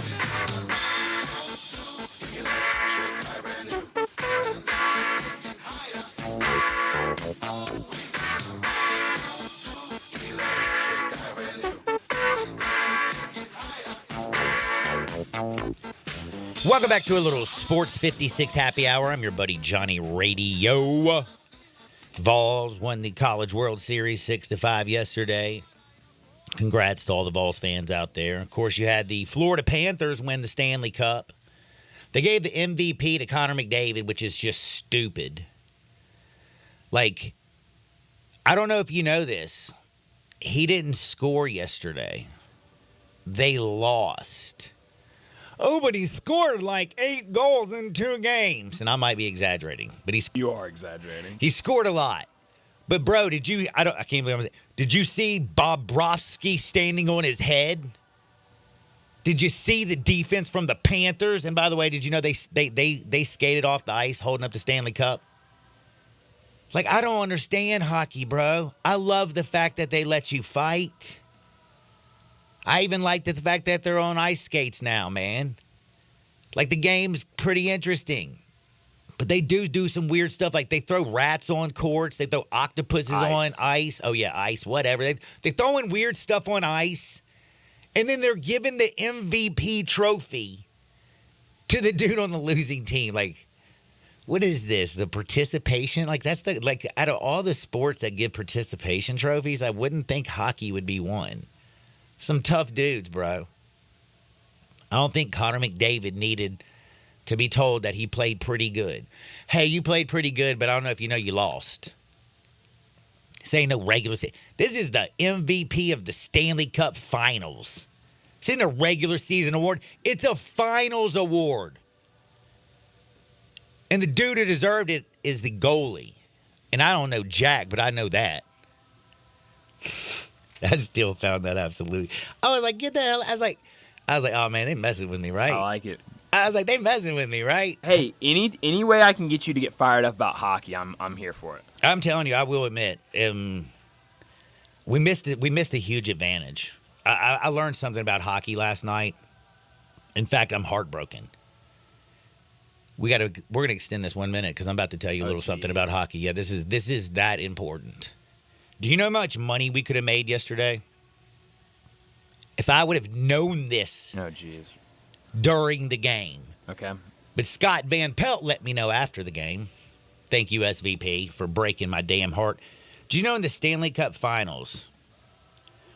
Welcome back to a little Sports 56 happy hour. I'm your buddy Johnny Radio. Vols won the College World Series 6-5 yesterday. Congrats to all the Vols fans out there. Of course, you had the Florida Panthers win the Stanley Cup. They gave the MVP to Connor McDavid, which is just stupid. Like, I don't know if you know this. He didn't score yesterday. They lost. Oh, but he scored like 8 goals in 2 games. And I might be exaggerating, but You are exaggerating. he scored a lot. But bro, I can't believe did you see Bobrovsky standing on his head? Did you see the defense from the Panthers? And by the way, did you know they skated off the ice holding up the Stanley Cup? Like, I don't understand hockey, bro. I love the fact that they let you fight. I even like the fact that they're on ice skates now, man. Like, the game's pretty interesting. But they do some weird stuff. Like, they throw rats on courts. They throw octopuses on ice. Oh, yeah, ice, whatever. They throw in weird stuff on ice. And then they're giving the MVP trophy to the dude on the losing team. Like, what is this? The participation? Like, that's out of all the sports that give participation trophies, I wouldn't think hockey would be one. Some tough dudes, bro. I don't think Connor McDavid needed to be told that he played pretty good. Hey, you played pretty good, but I don't know if you know you lost. This ain't no regular season. This is the MVP of the Stanley Cup Finals. It's in a regular season award. It's a finals award. And the dude who deserved it is the goalie. And I don't know Jack, but I know that. I still found that absolutely. I was like, get the hell. I was like, oh man, they messing with me, right? I like it. I was like, they messing with me, right? Hey, any way I can get you to get fired up about hockey, I'm here for it. I'm telling you, I will admit, we missed it. We missed a huge advantage. I learned something about hockey last night. In fact, I'm heartbroken. We're gonna extend this 1 minute because I'm about to tell you a little something about hockey. Yeah, this is that important. Do you know how much money we could have made yesterday? If I would have known this during the game. Okay. But Scott Van Pelt let me know after the game. Thank you, SVP, for breaking my damn heart. Do you know in the Stanley Cup Finals,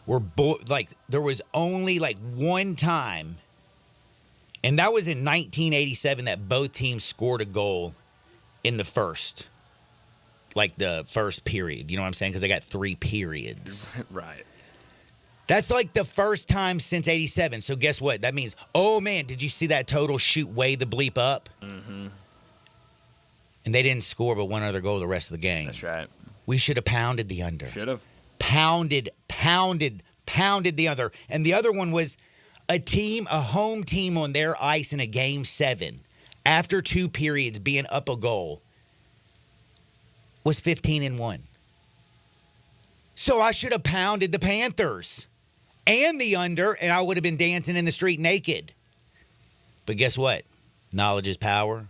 there was only one time, and that was in 1987, that both teams scored a goal in the first. Like the first period, you know what I'm saying? Because they got 3 periods. Right. That's like the first time since 87. So guess what? That means, oh man, did you see that total shoot way the bleep up? Mm-hmm. And they didn't score but one other goal the rest of the game. That's right. We should have pounded the under. Should have. Pounded the under. And the other one was a home team on their ice in a game 7. After 2 periods being up a goal. Was 15-1. So I should have pounded the Panthers and the under, and I would have been dancing in the street naked. But guess what? Knowledge is power.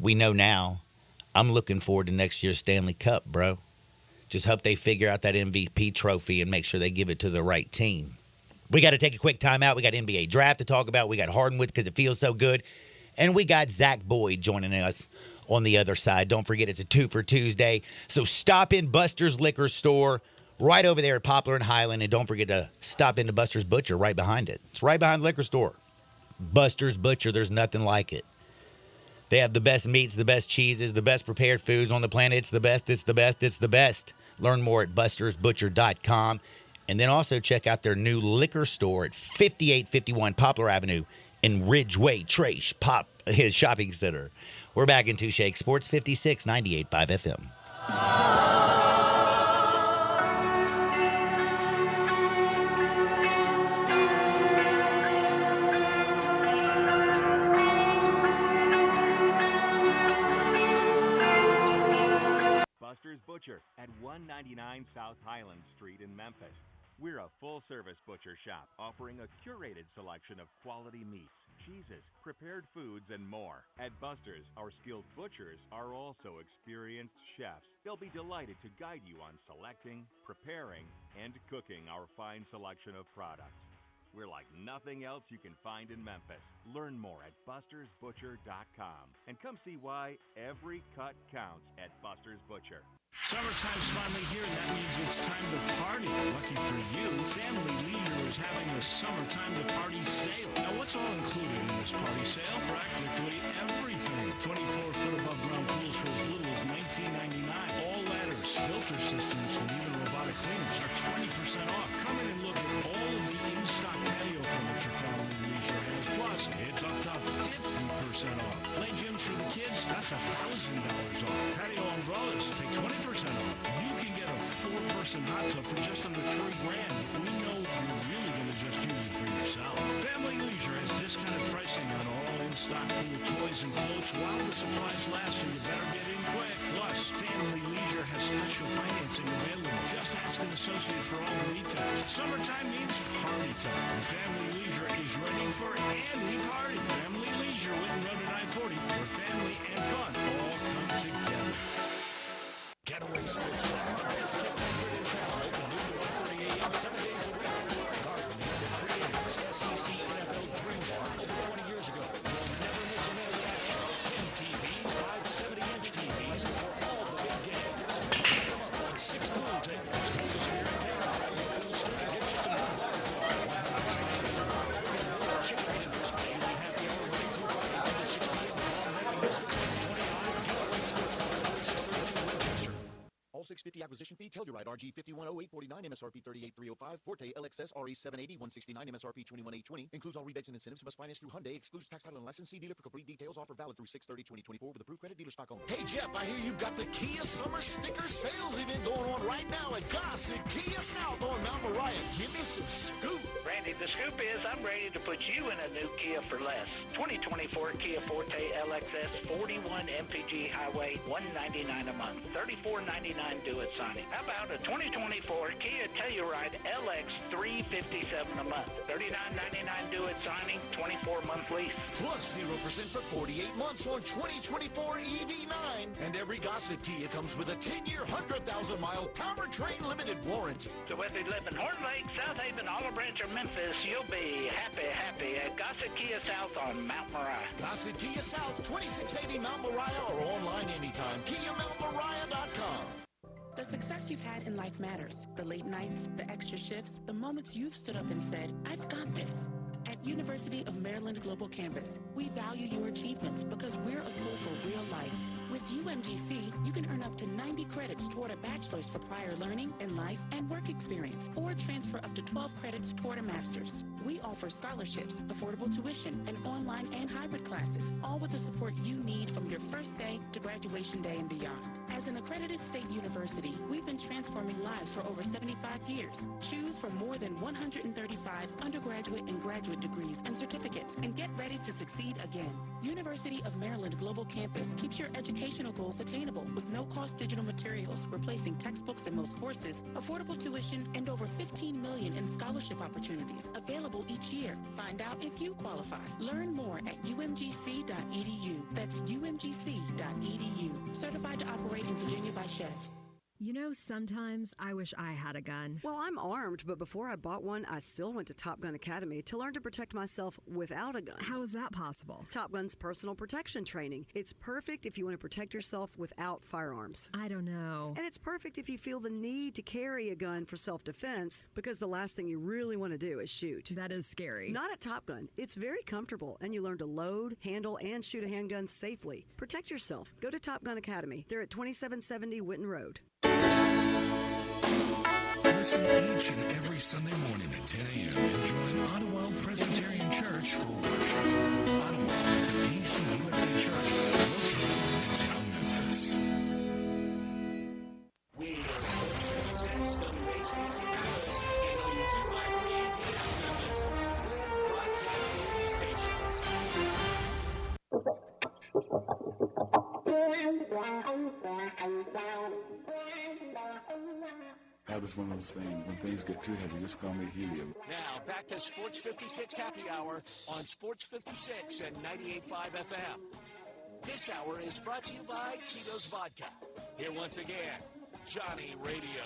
We know now. I'm looking forward to next year's Stanley Cup, bro. Just hope they figure out that MVP trophy and make sure they give it to the right team. We got to take a quick timeout. We got NBA draft to talk about. We got Hardwood because it feels so good. And we got Zach Boyd joining us on the other side. Don't forget, it's a 2 for Tuesday. So stop in Buster's Liquor Store right over there at Poplar and Highland. And don't forget to stop into Buster's Butcher right behind it. It's right behind the liquor store. Buster's Butcher, there's nothing like it. They have the best meats, the best cheeses, the best prepared foods on the planet. It's the best, it's the best, it's the best. Learn more at bustersbutcher.com. And then also check out their new liquor store at 5851 Poplar Avenue in Ridgeway Trace his shopping center. We're back in Two Shakes Sports 56, 98.5 FM. Buster's Butcher 199 South Highland Street in Memphis. We're a full-service butcher shop offering a curated selection of quality meats, cheeses, prepared foods, and more. At Buster's, our skilled butchers are also experienced chefs. They'll be delighted to guide you on selecting, preparing, and cooking our fine selection of products. We're like nothing else you can find in Memphis. Learn more at bustersbutcher.com and come see why every cut counts at Buster's Butcher. Summertime's finally here, and that means it's time to party. Lucky for you, Family Leisure is having a summertime to party sale. Now, what's all included in this party sale? Practically everything. 24-foot above ground pools for as little as $19.99. All ladders, filter systems, and even robotic cleaners are 20% off. Come in and look at all of the in-stock patio furniture Family Leisure has. Plus, it's up to 50% off. Play gyms for the kids, that's $1,000 off. Patio umbrellas, take 20% off. You can get a 4-person hot tub for just under $3,000. We know you're really going to just use it for yourself. Family Leisure has discounted pricing on all in-stock pool toys and floats while the supplies last, so you better get in quick. Plus, Family Leisure has special financing available. Just ask an associate for all the details. Summertime means party time, and Family Leisure is ready for any party. Family Leisure, Whitten Road at I-40, where family and fun all come together. Getaway Sports Club, the best kept secret in town. Open noon to 1:30 a.m. 7 days a week. Garden and the creators, SEC NFL Dream Bar, over 20 years ago. You'll never miss a minute of action. MTVs, 570-inch TVs for all the big games. Come up on 6 pool tables. Moses here in town. Pool stick and get you some more bar talk. Chicken tenders. Daily happy hour Monday through Friday, 1 to 6 p.m. Long Biscuits, 25. Getaway Sports Club, 4632 Winchester. All 650 acquisition fee, Telluride RG 510849, MSRP 38305, Forte LXS RE 780 169, MSRP 21820. Includes all rebates and incentives. Must finance through Hyundai. Excludes tax, title, and license. See dealer for complete details. Offer valid through 6/30/2024 with approved credit. Dealer stock only. Hey, Jeff, I hear you've got the Kia Summer Sticker Sales event going on right now at Gossett Kia South on Mount Moriah. Give me some scoop. Randy, the scoop is I'm ready to put you in a new Kia for less. 2024 Kia Forte LXS 41 MPG Highway, $199 a month, $34.99 due at signing. How about a 2024 Kia Telluride LX 357 a month, $39.99 due at signing, 24-month lease. Plus 0% for 48 months on 2024 EV9. And every Gossett Kia comes with a 10-year, 100,000-mile powertrain limited warranty. So whether you live in Horn Lake, South Haven, Olive Branch, or Memphis, you'll be happy at Gossett Kia South on Mount Moriah. Gossett Kia South, 2680 Mount Moriah, or online anytime. KiaMountMoriah.com. The success you've had in life matters. The late nights, the extra shifts, the moments you've stood up and said, I've got this. At University of Maryland Global Campus, we value your achievements because we're a school for real life. With UMGC, you can earn up to 90 credits toward a bachelor's for prior learning and life and work experience, or transfer up to 12 credits toward a master's. We offer scholarships, affordable tuition, and online and hybrid classes, all with the support you need from your first day to graduation day and beyond. As an accredited state university, we've been transforming lives for over 75 years. Choose from more than 135 undergraduate and graduate degrees and certificates, and get ready to succeed again. University of Maryland Global Campus keeps your educational goals attainable with no-cost digital materials, replacing textbooks in most courses, affordable tuition, and over $15 million in scholarship opportunities available each year. Find out if you qualify. Learn more at umgc.edu. That's umgc.edu. Certified to operate in Virginia by Chev. You know, sometimes I wish I had a gun. Well, I'm armed, but before I bought one, I still went to Top Gun Academy to learn to protect myself without a gun. How is that possible? Top Gun's personal protection training. It's perfect if you want to protect yourself without firearms. I don't know. And it's perfect if you feel the need to carry a gun for self-defense, because the last thing you really want to do is shoot. That is scary. Not at Top Gun. It's very comfortable, and you learn to load, handle, and shoot a handgun safely. Protect yourself. Go to Top Gun Academy. They're at 2770 Whitten Road. Listen each and every Sunday morning at 10 a.m. and join Ottawa Presbyterian Church for worship. Ottawa is a PCUSA church located in downtown Memphis. We are Sports 56 WHBQ and OU253 in downtown Memphis. Four broadcasting stations. I just one of those things, when things get too heavy, just call me helium. Now, back to Sports 56 Happy Hour on Sports 56 and 98.5 FM. This hour is brought to you by Tito's Vodka. Here once again, Johnny Radio.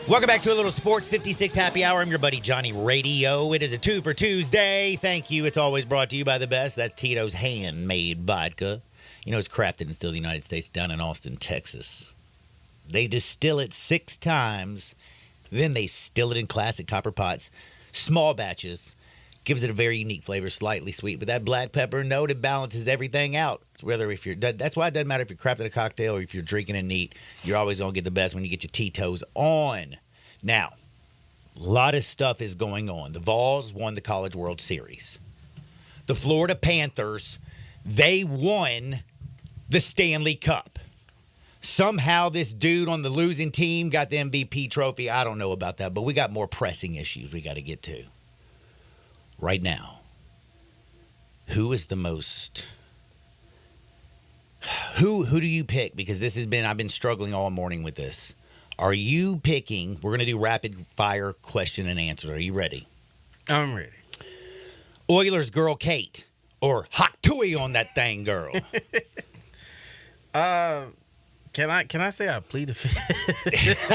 Welcome back to a little Sports 56 Happy Hour. I'm your buddy Johnny Radio. It is a 2 for Tuesday. Thank you. It's always brought to you by the best. That's Tito's handmade vodka. You know, it's crafted in still the United States down in Austin, Texas. They distill it 6 times. Then they still it in classic copper pots. Small batches. Gives it a very unique flavor, slightly sweet. But that black pepper note, it balances everything out. That's why it doesn't matter if you're crafting a cocktail or if you're drinking it neat. You're always going to get the best when you get your Tito's on. Now, a lot of stuff is going on. The Vols won the College World Series. The Florida Panthers, they won the Stanley Cup. Somehow this dude on the losing team got the MVP trophy. I don't know about that, but we got more pressing issues we got to get to. Right now, who is the most... Who do you pick? Because I've been struggling all morning with this. Are you picking... We're going to do rapid fire question and answer. Are you ready? I'm ready. Oilers girl Kate or Hot Tui on that thing girl? Can I say I plead the fifth?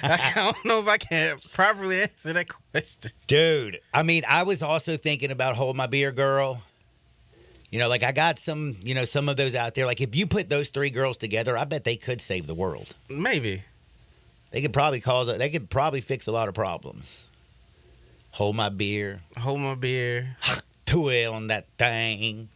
I don't know if I can properly answer that question. Dude, I mean, I was also thinking about Hold My Beer Girl. You know, like I got some of those out there. Like if you put those 3 girls together, I bet they could save the world. Maybe. They could probably fix a lot of problems. Hold My Beer. Hold My Beer. Tui on that thing.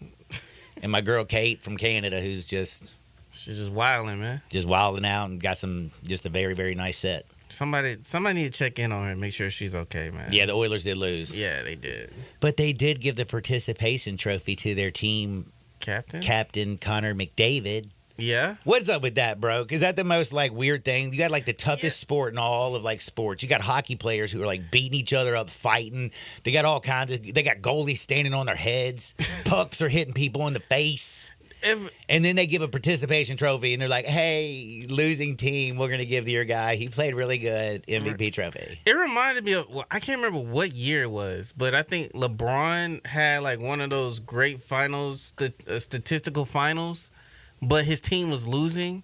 And my girl Kate from Canada who's just... She's just wilding, man. Just wilding out and got just a very, very nice set. Somebody need to check in on her and make sure she's okay, man. Yeah, the Oilers did lose. Yeah, they did. But they did give the participation trophy to their team captain Connor McDavid. Yeah. What's up with that, bro? Is that the most weird thing? You got the toughest sport in all of sports. You got hockey players who are beating each other up, fighting. They got all kinds of. They got goalies standing on their heads. Pucks are hitting people in the face. And then they give a participation trophy, and they're like, hey, losing team, we're going to give to your guy. He played really good, MVP trophy. It reminded me of, I can't remember what year it was, but I think LeBron had one of those great finals, statistical finals, but his team was losing.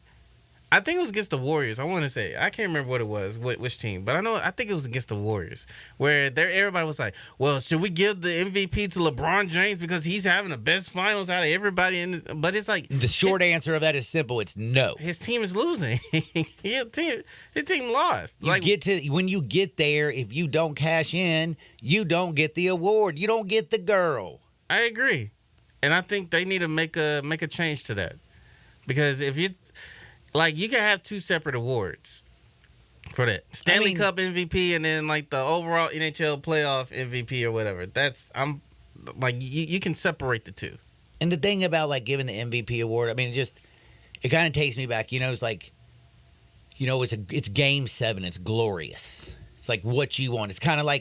I think it was against the Warriors. I want to say. I can't remember what it was, which team. But I think it was against the Warriors, where everybody was like, well, should we give the MVP to LeBron James because he's having the best finals out of everybody? But it's like... The short answer of that is simple. It's no. His team is losing. His team lost. When you get there, if you don't cash in, you don't get the award. You don't get the girl. I agree. And I think they need to make a change to that. Because if you... you can have 2 separate awards for that. Stanley Cup MVP and then the overall NHL playoff MVP or whatever. You can separate the 2. And the thing about giving the MVP award, I mean, it kind of takes me back. It's Game 7. It's glorious. It's what you want. It's kind of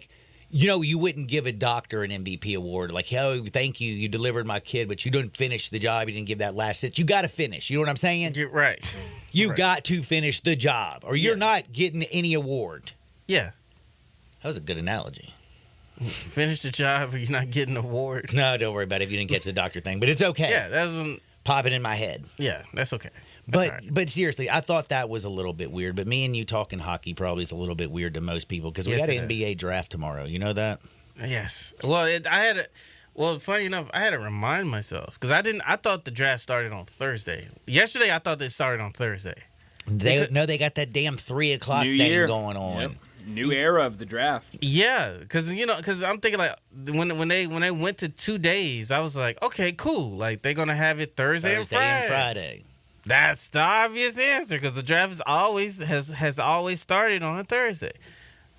you wouldn't give a doctor an MVP award. Oh, thank you. You delivered my kid, but you didn't finish the job. You didn't give that last hit. You got to finish. You know what I'm saying? You're right. You got to finish the job, or you're not getting any award. Yeah. That was a good analogy. Finish the job, or you're not getting an award. No, don't worry about it if you didn't catch the doctor thing. But it's okay. Yeah, that's popping in my head. Yeah, that's okay. But seriously, I thought that was a little bit weird. But me and you talking hockey probably is a little bit weird to most people because we got an NBA draft tomorrow. You know that? Yes. Well, funny enough, I had to remind myself because I thought the draft started on Thursday. Yesterday, I thought they started on Thursday. They got that damn 3 o'clock thing going on. Yep. New era of the draft. Yeah, because I'm thinking when they went to 2 days, I was like, okay, cool. They're gonna have it Thursday and Friday. That's the obvious answer because the draft has always started on a Thursday.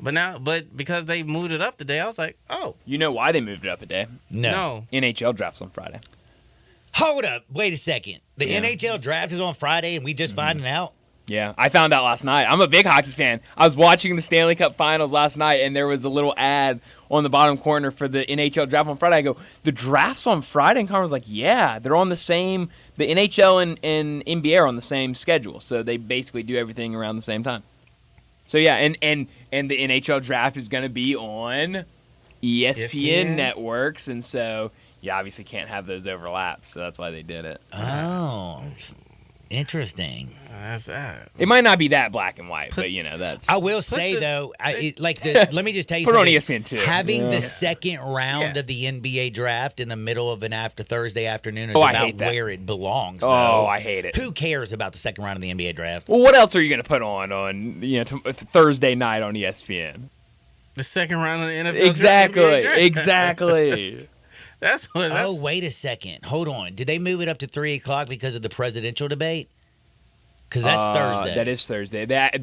But because they moved it up today, I was like, oh. You know why they moved it up a day? No. NHL drafts on Friday. Hold up. Wait a second. The NHL draft is on Friday and we just finding out? Yeah, I found out last night. I'm a big hockey fan. I was watching the Stanley Cup Finals last night, and there was a little ad on the bottom corner for the NHL draft on Friday. I go, the draft's on Friday? And Connor was like, yeah, they're on the same, the NHL and NBA are on the same schedule. So they basically do everything around the same time. So yeah, and the NHL draft is going to be on ESPN networks, and so you obviously can't have those overlaps. So that's why they did it. Oh, interesting. That's that. It might not be that black and white, but that's. I will say though, let me just tell you Put it on something. ESPN too. Having the second round of the NBA draft in the middle of an Thursday afternoon is I about hate that. where it belongs. Oh, though. I hate it. Who cares about the second round of the NBA draft? Well, what else are you going to put on Thursday night on ESPN? The second round of the NFL Exactly. NBA draft. Exactly. That's what. Oh, wait a second. Hold on. Did they move it up to 3:00 because of the presidential debate? Because that's Thursday. That is Thursday. That's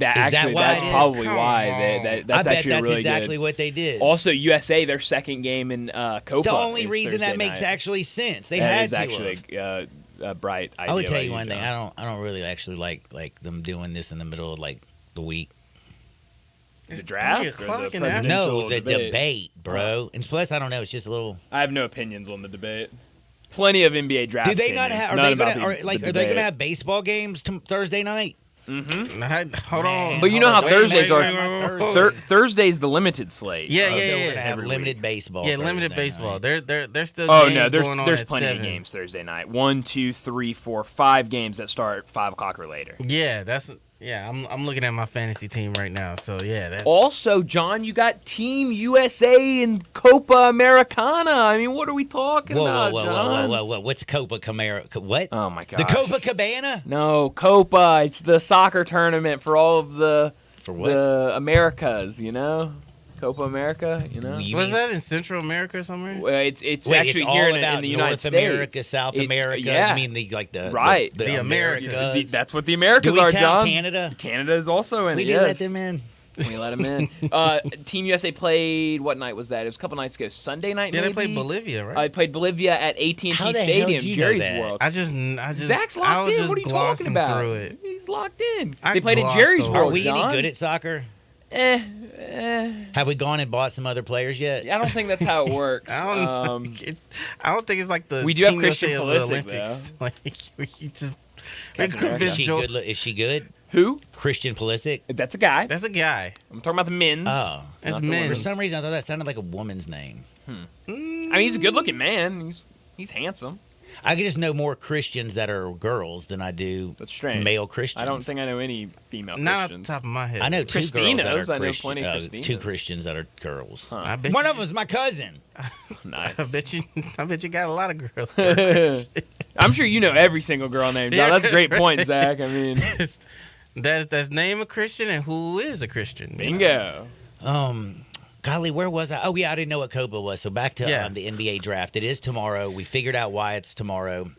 why probably why. That's I bet actually that's really exactly good. what they did. Also, USA, their second game in Copa. It's the only is reason Thursday that makes night. actually sense. They That had is to. actually a bright idea. I would tell by you one John. thing. I don't really actually like them doing this in the middle of the week. The draft? 3 o'clock Or the in the afternoon. presidential No, the debate, bro. And plus, I don't know. It's just a little. I have no opinions on the debate. Plenty of NBA draft. Do they not have? Are None they about gonna? the Are they debate. gonna have baseball games Thursday night? Mm-hmm. Hold on. But you know how Thursdays are. Thursday. Thursday's the limited slate. Yeah, So yeah, we're yeah. gonna have Every limited week. baseball. Yeah, limited Thursday baseball. night. There's still Oh games no, going on there's at plenty 7. of games Thursday night. 1, 2, 3, 4, 5 games that start at 5 o'clock or later. Yeah, I'm looking at my fantasy team right now. So yeah, that's Also, John, you got Team USA and Copa Americana. I mean, what are we talking about, John? Whoa. What's Copa Camara? What? Oh my god. The Copa Cabana? No, Copa. It's the soccer tournament for all of the For what? the Americas. Copa America. was that in Central America or somewhere? Well, it's Wait, actually it's here all in about the United North States. America, South America. Yeah. You mean the Right. the Americas? That's what the Americas Do we are, count John. Canada? Canada is also in We it. do yes. let them in. We let them in. Team USA played. What night was that? It was a couple nights ago. Sunday night. Yeah, maybe? they played Bolivia, right? I played Bolivia at AT&T How the hell Stadium, did you know Jerry's that? World. I just Zach's locked I was in. just What are you glossing talking about? through it. He's locked in. I They played at glossed Jerry's over World. Are we any John. good at soccer? Eh. Have we gone and bought some other players yet? I don't think that's how it works. I don't think it's like the We do have Team Christian USA of Pulisic, the Olympics. Like we just Captain could America. Is she good? Is she good? Who? Christian Pulisic? That's a guy. That's a guy. I'm talking about the men's. Oh. That's Not the men. For women's. some reason, I thought that sounded like a woman's name. I mean, he's a good-looking man. He's handsome. I just know more Christians that are girls than I do That's strange. male Christians. I don't think I know any female Not off the Christians. top of my head. I know two girls that Christinas, are I know Christian, plenty of two Christinas. Christians that are girls. Huh. I bet One you, of them is my cousin. Nice. I bet you got a lot of girls. that are Christian. I'm sure you know every single girl named John. Yeah, That's a great point, right. Zach. I mean, That's name a Christian and who is a Christian. bingo. Golly, where was I? Oh, yeah, I didn't know what Copa was. So back to Yeah. the NBA draft. It is tomorrow. We figured out why it's tomorrow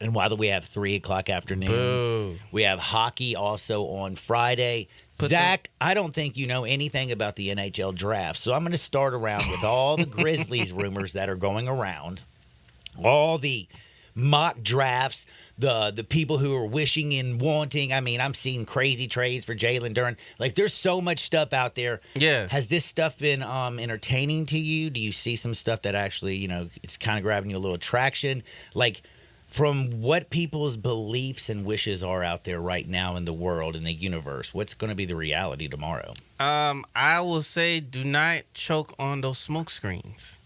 and why we have 3:00 afternoon. Boo. We have hockey also on Friday. Zach, I don't think you know anything about the NHL draft, so I'm going to start around with all the Grizzlies rumors that are going around, all the mock drafts, the people who are wishing and wanting. I mean, I'm seeing crazy trades for Jalen Duren. Like, there's so much stuff out there. Yeah. Has this stuff been entertaining to you? Do you see some stuff that actually, it's kind of grabbing you a little traction? Like, from what people's beliefs and wishes are out there right now in the world, in the universe, what's going to be the reality tomorrow? I will say do not choke on those smoke screens.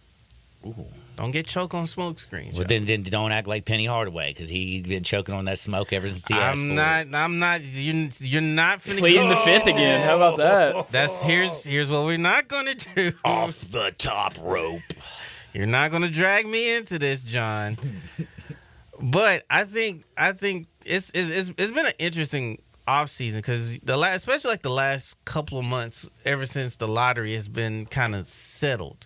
Ooh. Don't get choked on smoke screens. Well, then don't act like Penny Hardaway, because he's been choking on that smoke ever since he asked for it. I'm not. You're not finna Pleading the fifth again. How about that? That's here's what we're not gonna do. Off the top rope. You're not gonna drag me into this, John. But I think it's been an interesting off season because especially like the last couple of months, ever since the lottery has been kind of settled.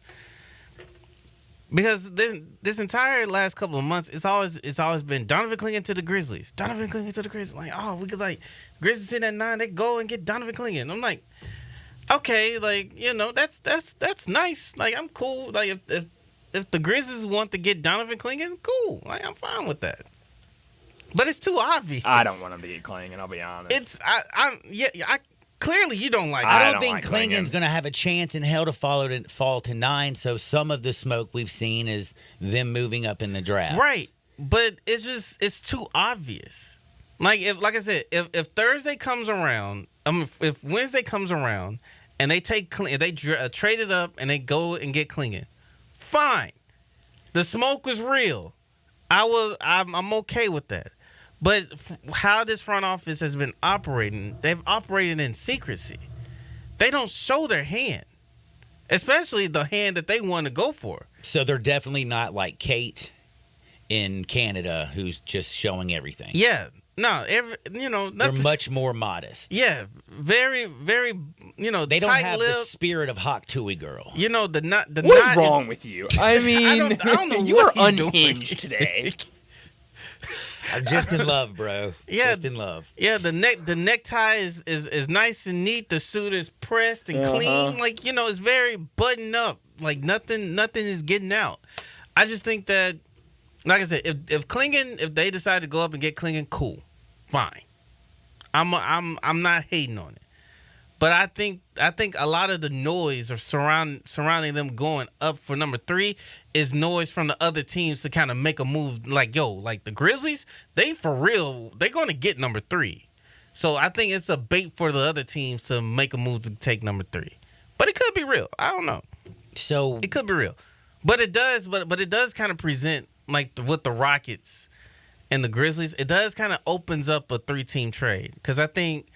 Because this entire last couple of months, it's always been Donovan Clingan to the Grizzlies. Donovan Clingan to the Grizzlies. Like, oh, we could Grizzlies sitting at 9, they go and get Donovan Clingan. I'm like, okay, that's nice. Like, I'm cool. Like, if the Grizzlies want to get Donovan Clingan, cool. Like, I'm fine with that. But it's too obvious. I don't want him to get Klingon. I'll be honest. It's I clearly you don't like. I it. don't think like Klingon's going to have a chance in hell to fall to 9. So some of the smoke we've seen is them moving up in the draft. Right, but it's too obvious. Like I said, if Thursday comes around, if Wednesday comes around, and they take trade it up and they go and get Klingon, fine. The smoke was real. I'm okay with that. But how this front office has been operating, they've operated in secrecy. They don't show their hand, especially the hand that they want to go for. So they're definitely not like Kate in Canada, who's just showing everything. Yeah, no, they're much more modest. Yeah, very, very, they don't have the spirit of Hawk Tui girl. What is wrong with you? I mean, I don't know you what are he's unhinged today. I'm just in love, bro. Yeah, just in love. Yeah, the necktie is nice and neat. The suit is pressed and clean. Like, it's very buttoned up. Like nothing is getting out. I just think that, like I said, if Klingon, if they decide to go up and get Klingon, cool, fine. I'm not hating on it. But I think a lot of the noise of surrounding them going up for number 3 is noise from the other teams to kind of make a move. Like the Grizzlies, they for real, they're going to get number 3. So I think it's a bait for the other teams to make a move to take number 3. But it could be real. I don't know. So it could be real. But it does. But it does kind of present with the Rockets and the Grizzlies. It does kind of opens up a 3-team trade because I think.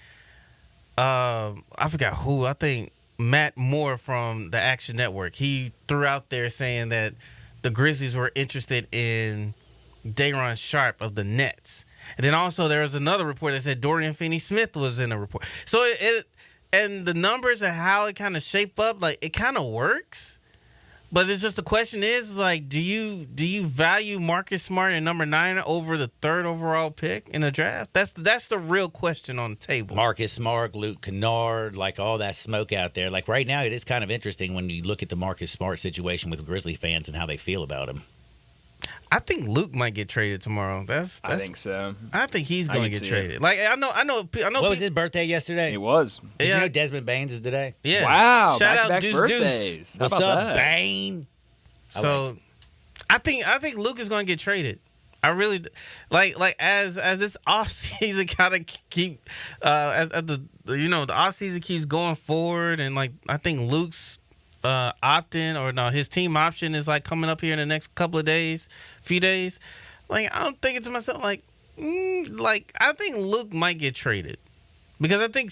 I forgot who. I think Matt Moore from the Action Network. He threw out there saying that the Grizzlies were interested in Day'Ron Sharpe of the Nets. And then also there was another report that said Dorian Finney-Smith was in the report. So and the numbers and how it kind of shape up, like it kind of works. But it's just the question is like, do you value Marcus Smart at number 9 over the 3rd overall pick in the draft? That's the real question on the table. Marcus Smart, Luke Kennard, like all that smoke out there. Like right now, it is kind of interesting when you look at the Marcus Smart situation with Grizzly fans and how they feel about him. I think Luke might get traded tomorrow. I think so. I think he's going to get traded. Like I know. What was his birthday yesterday? It was. Did you know Desmond Baines is today? Yeah. Wow. Shout out back-to-back Deuce birthdays. Deuce. How What's about up, that? Bane? So, I think Luke is going to get traded. I really like as this offseason kind of keep as the offseason keeps going forward, and like I think Luke's opt-in or no, his team option is like coming up here in the next few days. Like I'm thinking to myself like I think Luke might get traded because I think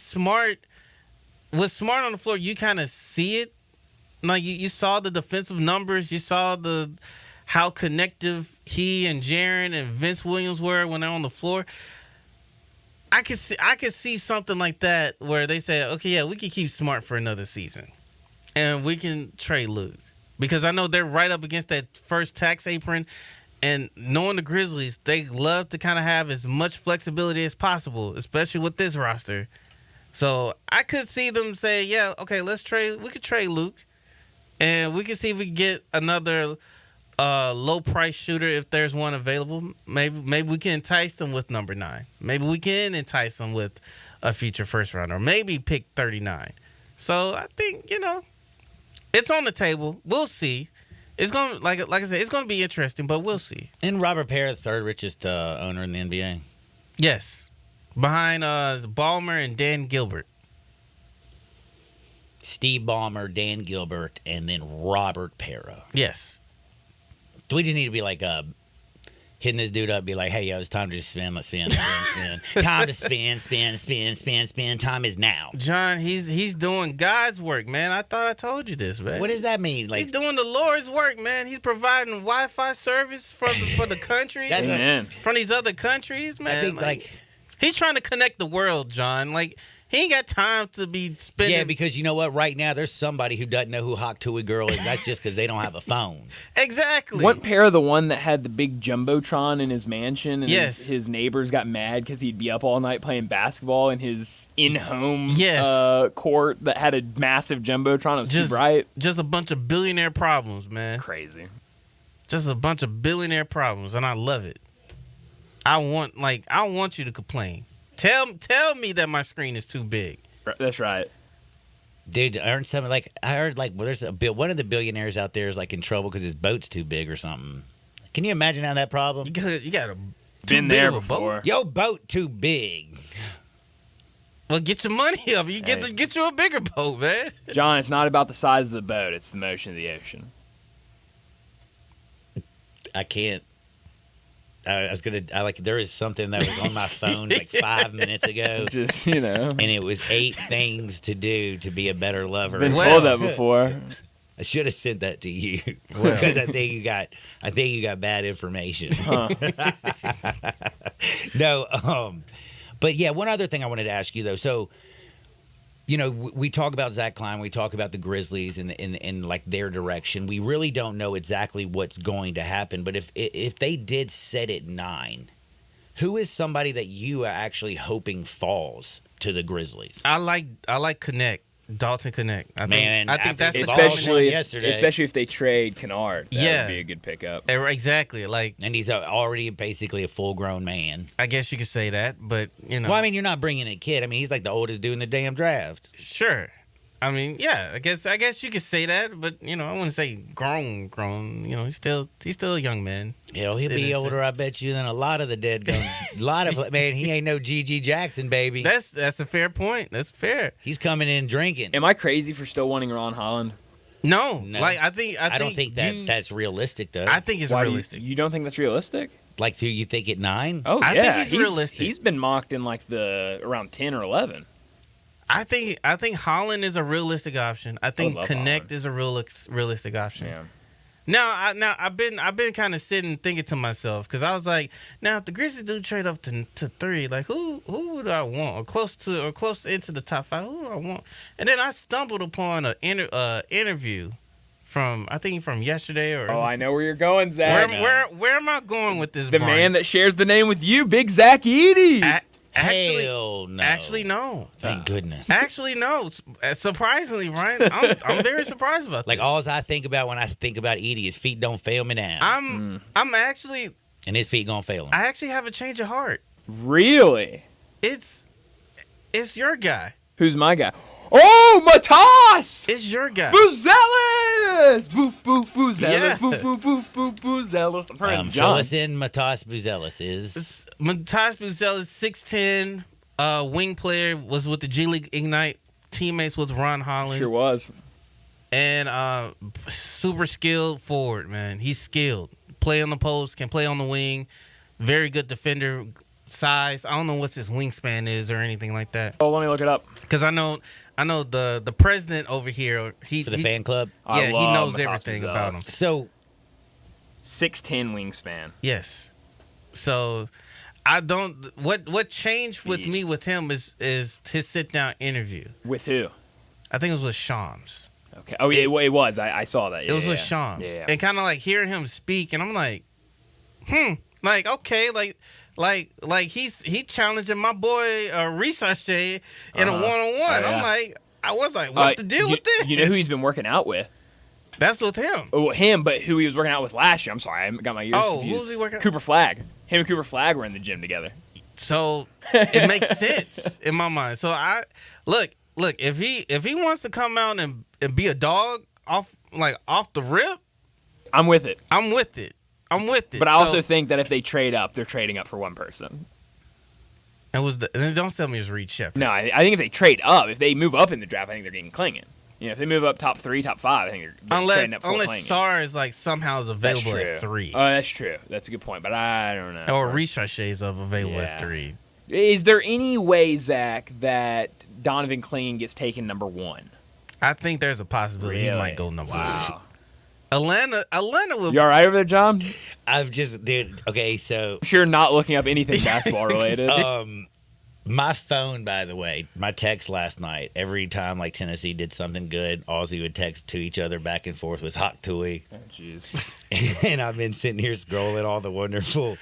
with Smart on the floor, you kind of see it. Like you saw the defensive numbers, you saw how connective he and Jaren and Vince Williams were when they're on the floor. I could see something like that where they say, okay, yeah, we can keep Smart for another season, and we can trade Luke because I know they're right up against that first tax apron, and knowing the Grizzlies, they love to kind of have as much flexibility as possible, especially with this roster. So I could see them say, yeah, okay, we could trade Luke. And we can see if we can get another low price shooter if there's one available. Maybe we can entice them with number 9. Maybe we can entice them with a future first rounder. Or maybe pick 39. So I think, it's on the table. We'll see. It's going to, like I said, it's going to be interesting, but we'll see. And Robert Parra, the 3rd richest owner in the NBA. Yes. Behind Ballmer and Dan Gilbert. Steve Ballmer, Dan Gilbert, and then Robert Parra. Yes. Do we just need to be like hitting this dude up, be like, hey, yo, it's time to just spin. Let's spin. Time to spin. Time is now. John, he's doing God's work, man. I thought I told you this, man. What does that mean? Like, he's doing the Lord's work, man. He's providing Wi-Fi service for the country. From these other countries, man. I think like he's trying to connect the world, John. Like, he ain't got time to be spending. Yeah, because you know what? Right now, there's somebody who doesn't know who Hawk Tui girl is. That's just because they don't have a phone. Exactly. Wasn't Parra the one that had the big jumbotron in his mansion? And yes. His neighbors got mad because he'd be up all night playing basketball in his in-home court that had a massive jumbotron. It was too bright. Just a bunch of billionaire problems, man. Crazy. Just a bunch of billionaire problems, and I love it. I want you to complain. Tell me that my screen is too big. That's right. Dude, I heard something like there's one of the billionaires out there is like in trouble because his boat's too big or something. Can you imagine how that problem? You got a Been there before. Your boat too big. Well, get your money up. You get you a bigger boat, man. John, it's not about the size of the boat; it's the motion of the ocean. I can't. There is something that was on my phone like 5 minutes ago. Just, and it was 8 things to do to be a better lover. Been told that before. I should have sent that to you because I think you got bad information. Huh. No, but yeah, one other thing I wanted to ask you though. So, we talk about Zach Klein, we talk about the Grizzlies in like their direction. We really don't know exactly what's going to happen. But if they did set it 9, who is somebody that you are actually hoping falls to the Grizzlies? I like Connect. Dalton Connect. I think that's especially yesterday. Especially if they trade Kennard. That would be a good pickup. Exactly. And he's already basically a full-grown man. I guess you could say that, but Well, I mean, you're not bringing a kid. I mean, he's like the oldest dude in the damn draft. Sure. I mean, yeah. I guess you could say that, but I wouldn't say grown. He's still a young man. He'll be older, I bet you, than a lot of the dead guns. He ain't no G.G. Jackson, baby. That's a fair point. That's fair. He's coming in drinking. Am I crazy for still wanting Ron Holland? No. I don't think that's realistic, though. I think it's realistic. You don't think that's realistic? Like, do you think at 9? Oh, yeah. I think he's realistic. He's been mocked in like around 10 or 11. I think Holland is a realistic option. I think Connect is a realistic option. Yeah. Now I've been kind of sitting thinking to myself because I was like, now if the Grizzlies do trade up to 3, like who would I want or close into the top 5? Who do I want? And then I stumbled upon an interview from yesterday or. Oh, I know where you're going, Zach. Where am I going with this? The man that shares the name with you, Big Zach Edey. Hell no. Actually, no. Thank goodness. Actually, no. Surprisingly, Ryan, I'm very surprised about like this. all I think about when I think about Edey, his feet don't fail me now. I'm actually. And his feet gonna fail him. I actually have a change of heart. Really? It's your guy. Who's my guy? Oh, Matas! It's your guy. Buzelis! Boozelis. Yeah. Buzelis. Fill us in, Matas Buzelis is. Matas Buzelis, 6'10", wing player, was with the G League Ignite, teammates with Ron Holland. Sure was. And super skilled forward, man. He's skilled. Play on the post, can play on the wing. Very good defender. Size. I don't know what his wingspan is or anything like that. Oh, let me look it up. Because I know the president over here. For the fan club? Yeah, he knows everything about him. So 6'10" wingspan. Yes. So I don't. What changed with me with him is his sit down interview. With who? I think it was with Shams. Okay. Oh, it was. I saw that. It was with Shams. Yeah. And kind of like hearing him speak, and I'm like, like okay, like he challenging my boy Research in a one-on-one. I'm like, I was like, what's the deal with this? You know who he's been working out with? That's with him. Oh, him, but who he was working out with last year. I'm sorry, I got my ears confused. Who was he working? Cooper Flagg. Him and Cooper Flagg were in the gym together. So it makes sense in my mind. So I look if he wants to come out and be a dog off the rip, I'm with it. But I also think that if they trade up, they're trading up for one person. And don't tell me it's Reed Shepherd. No, I think if they trade up, if they move up in the draft, I think they're getting Klingon. If they move up top 3, top 5, I think they're trading up for unless Klingon. Sarr is somehow is available at 3. Oh, that's true. That's a good point, but I don't know. Or Research is available at 3. Is there any way, Zach, that Donovan Klingon gets taken number 1? I think there's a possibility he might go number 1. Atlanta will. You all right over there, John? Okay, so. I'm sure not looking up anything basketball related. My phone, by the way, my text last night, every time like Tennessee did something good, Aussie would text to each other back and forth with Hawk Tui. Oh, jeez. And I've been sitting here scrolling all the wonderful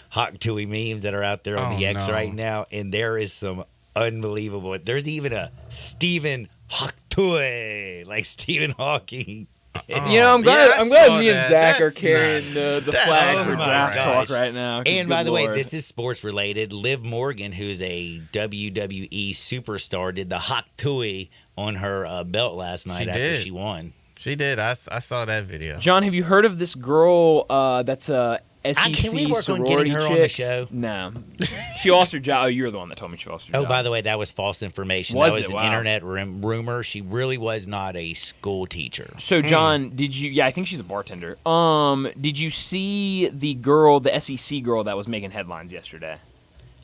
Hawk Tui memes that are out there on the X right now, and there is some unbelievable. There's even a Stephen Hawk Tui, like Stephen Hawking. I'm glad. yeah, I I'm glad saw me and that. Zach are That's carrying the that's- flag oh for my draft gosh. talk right now. 'cause And by good the way, Lord. this is sports related. Liv Morgan, who's a WWE superstar, did the Hak Tui on her belt last night She after did. she won. She did. I saw that video. John, have you heard of this girl that's a SEC Can we work on sorority getting her chick? on the show? No. She lost her job. Oh, you were the one that told me she lost her Oh, job. by the way, that was false information. Was that was it? an Wow. internet rumor. She really was not a school teacher. So, John, did you? Yeah, I think she's a bartender. Did you see the girl, the SEC girl that was making headlines yesterday?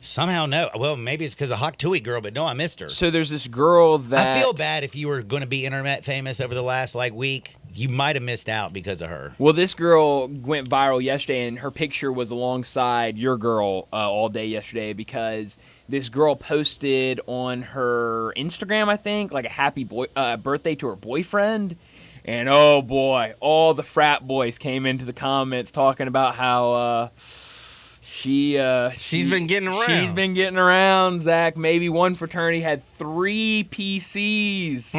Somehow, no. Well, maybe it's because of Hak Tui girl, but no, I missed her. So there's this girl that I feel bad if you were going to be internet famous over the last week. You might have missed out because of her. Well, this girl went viral yesterday, and her picture was alongside your girl all day yesterday because this girl posted on her Instagram, I think, like a happy birthday to her boyfriend. And oh boy, all the frat boys came into the comments talking about how she's been getting around. She's been getting around, Zach. Maybe one fraternity had 3 PCs.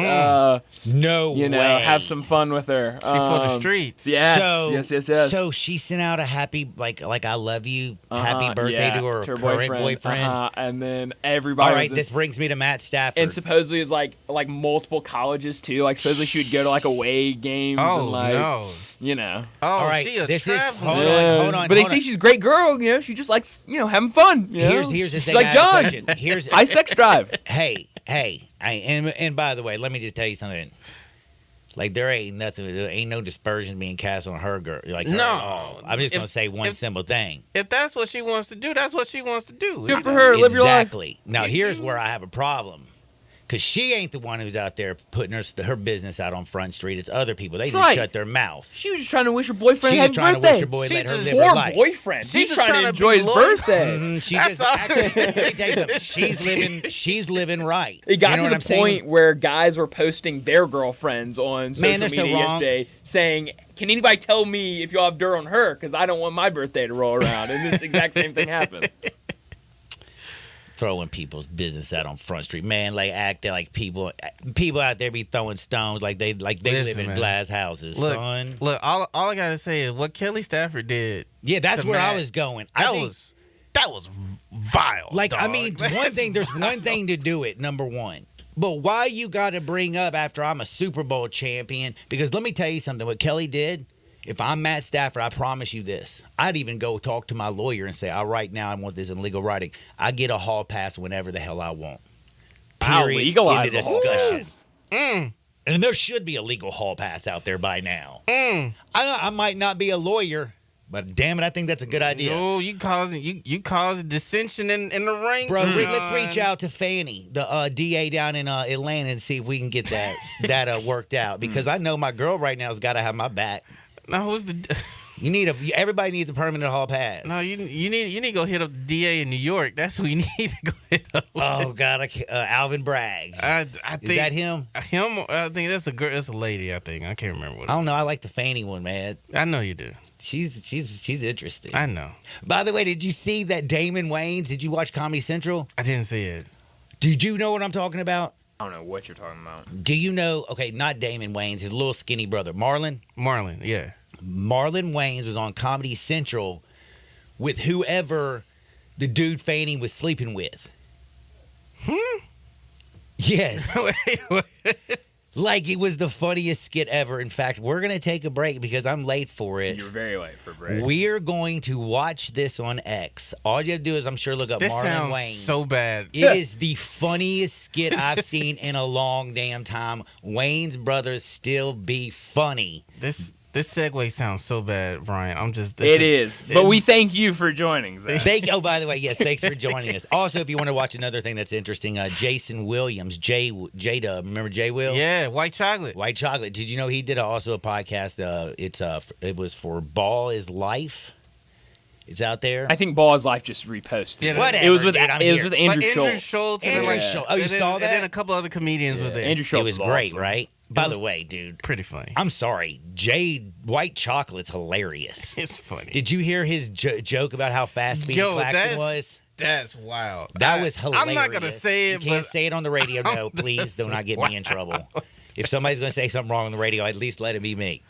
No way. Have some fun with her. She for the streets. Yes, yes. So she sent out a happy, like I love you, happy birthday yeah, to her current boyfriend. And then everybody. All right, this brings me to Matt Stafford. And supposedly it was like multiple colleges too. Like supposedly she would go to like away games. Oh, and no. You know. Oh, all right, she a this is traveler. hold on. But they say she's a great girl. You know, she just likes having fun. You know? Here's the She's thing. like I have a John. question. Here's I sex drive. Hey, and by the way, let me just tell you something. Like there ain't no dispersion being cast on her girl. Like her No. at all. I'm just gonna say one simple thing. If that's what she wants to do, that's what she wants to do. Good for her. Live your life. Exactly. Now here's where I have a problem. Because she ain't the one who's out there putting her business out on Front Street. It's other people. They just Right. shut their mouth. She was just trying to wish her boyfriend She's happy just trying birthday. to wish her boy let her live her Poor life. boyfriend. She's She's just trying to trying to enjoy be his loyal. birthday. She's That's just, all. actually, let me tell you something. She's living right. It got you know to what the I'm point saying? where guys were posting their girlfriends on social they're so media wrong. yesterday saying, can anybody tell me if y'all have dirt on her? Because I don't want my birthday to roll around. And this exact same thing happened. Throwing people's business out on Front Street, man. Like acting like people out there be throwing stones like they live Listen, in man. glass houses, Look, son. Look, all I gotta say is what Kelly Stafford did. Yeah, that's to where I Matt, was going. That was vile. Like, I dog. mean, there's one thing to do it, number one. But why you got to bring up after I'm a Super Bowl champion? Because let me tell you something. What Kelly did, if I'm Matt Stafford, I promise you this. I'd even go talk to my lawyer and say, all right, now I want this in legal writing. I get a hall pass whenever the hell I want. I'll Period. legalize End of a hall discussion. pass. And there should be a legal hall pass out there by now. Mm. I might not be a lawyer, but damn it, I think that's a good idea. No, you causing dissension in the ring, Bro, John. let's reach out to Fannie, the DA down in Atlanta, and see if we can get that worked out. Because I know my girl right now has got to have my back. No, who's the? Everybody needs a permanent hall pass. No, you need to go hit up the DA in New York. That's who you need to go hit up. Oh God, Alvin Bragg. I think Is that him? Him? I think that's a girl. That's a lady. I think I can't remember what. I don't know. I like the Fannie one, man. I know you do. She's interesting. I know. By the way, did you see that Damon Wayans? Did you watch Comedy Central? I didn't see it. Did you know what I'm talking about? I don't know what you're talking about. Do you know? Okay, not Damon Wayans. His little skinny brother, Marlon. Marlon, yeah. Marlon Wayans was on Comedy Central with whoever the dude Fannie was sleeping with. Yes. Like, it was the funniest skit ever. In fact, we're going to take a break because I'm late for it. You're very late for a break. We're going to watch this on X. All you have to do is, I'm sure, look up This Marlon sounds Wayans. so bad. It is the funniest skit I've seen in a long damn time. Wayans brothers still be funny. This segue sounds so bad, Brian. It is. But we thank you for joining, Zach. Oh, by the way, yes, thanks for joining us. Also, if you want to watch another thing that's interesting, Jason Williams, J-Dub, remember J-Will? Yeah, White Chocolate. White Chocolate. Did you know he did also a podcast? It was for Ball is Life. It's out there. I think Ball is Life just reposted. Yeah, Whatever. It was with dude, I'm Andrew Andrew Schultz. Schultz. Andrew Schultz. Oh, you saw that? And then a couple other comedians with it. Andrew Schultz It was is great, awesome. right? By the way, dude, Pretty funny. I'm sorry. White Chocolate's hilarious. It's funny. Did you hear his joke about how fast Speedy Claxton was? That's wild. That was hilarious. I'm not gonna say it. You can't but say it on the radio. No, please do not get me in trouble. If somebody's going to say something wrong on the radio, at least let it be me.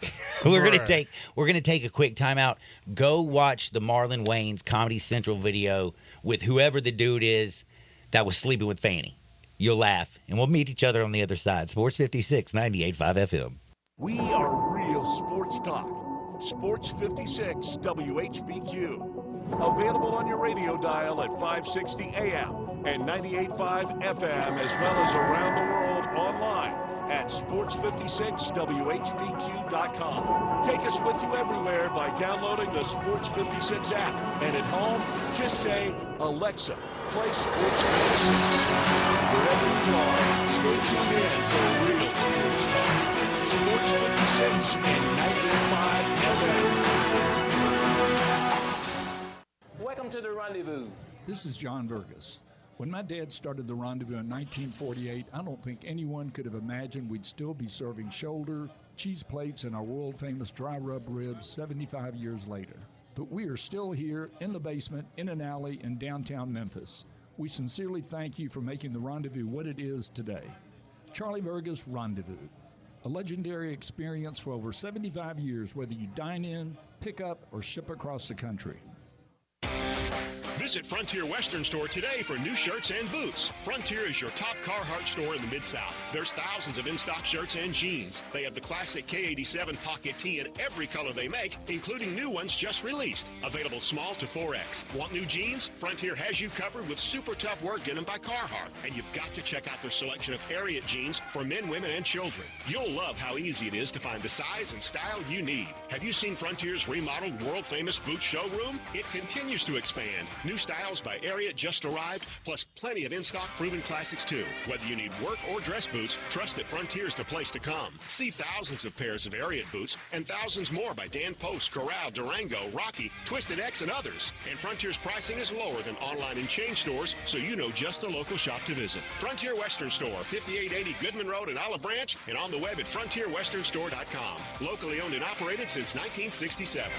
We're going to take a quick timeout. Go watch the Marlon Wayans Comedy Central video with whoever the dude is that was sleeping with Fanny. You'll laugh, and we'll meet each other on the other side. Sports 56, 98.5 FM. We are real sports talk. Sports 56 WHBQ. Available on your radio dial at 560 AM and 98.5 FM, as well as around the world online at sports56whbq.com. Take us with you everywhere by downloading the Sports 56 app. And at home, just say, Alexa, play Sports 56. Wherever you are, stay tuned in to real sports talk. Sports 56 and 98.5 FM. Welcome to the Rendezvous. This is John Vergas. When my dad started the Rendezvous in 1948, I don't think anyone could have imagined we'd still be serving shoulder, cheese plates, and our world-famous dry rub ribs 75 years later. But we are still here in the basement, in an alley in downtown Memphis. We sincerely thank you for making the Rendezvous what it is today. Charlie Vergas Rendezvous. A legendary experience for over 75 years, whether you dine in, pick up, or ship across the country. Visit Frontier Western Store today for new shirts and boots. Frontier is your top Carhartt store in the Mid-South. There's thousands of in-stock shirts and jeans. They have the classic K87 pocket tee in every color they make, including new ones just released. Available small to 4X. Want new jeans? Frontier has you covered with super tough work denim by Carhartt. And you've got to check out their selection of Harriet jeans for men, women, and children. You'll love how easy it is to find the size and style you need. Have you seen Frontier's remodeled world-famous boot showroom? It continues to expand. New styles by Ariat just arrived, plus plenty of in-stock proven classics too. Whether you need work or dress boots, trust that Frontier's the place to come. See thousands of pairs of Ariat boots and thousands more by Dan Post, Corral, Durango, Rocky, Twisted X, and others. And Frontier's pricing is lower than online and chain stores, so you know just the local shop to visit. Frontier Western Store, 5880 Goodman Road in Olive Branch, and on the web at frontierwesternstore.com. Locally owned and operated since 1967.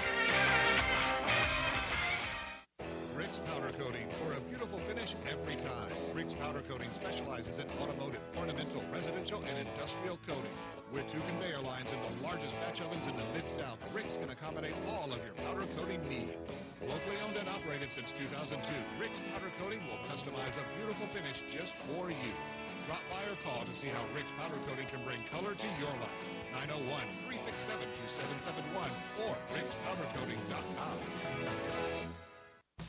Rick's Powder Coating for a beautiful finish every time. Rick's Powder Coating specializes in automotive, ornamental, residential, and industrial coating. With 2 conveyor lines and the largest batch ovens in the Mid-South, Rick's can accommodate all of your powder coating needs. Locally owned and operated since 2002, Rick's Powder Coating will customize a beautiful finish just for you. Drop by or call to see how Rick's Powder Coating can bring color to your life. 901-367-2771 or rickspowdercoating.com.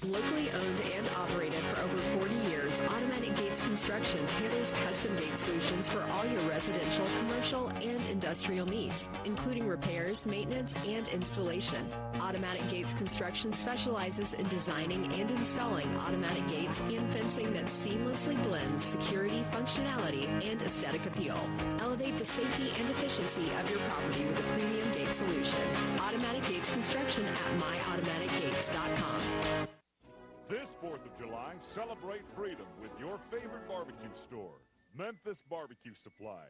Locally owned and operated for over 40 years, Automatic Gates Construction tailors custom gate solutions for all your residential, commercial, and industrial needs, including repairs, maintenance, and installation. Automatic Gates Construction specializes in designing and installing automatic gates and fencing that seamlessly blends security, functionality, and aesthetic appeal. Elevate the safety and efficiency of your property with a premium gate solution. Automatic Gates Construction at myautomaticgates.com. This 4th of July, celebrate freedom with your favorite barbecue store, Memphis Barbecue Supply.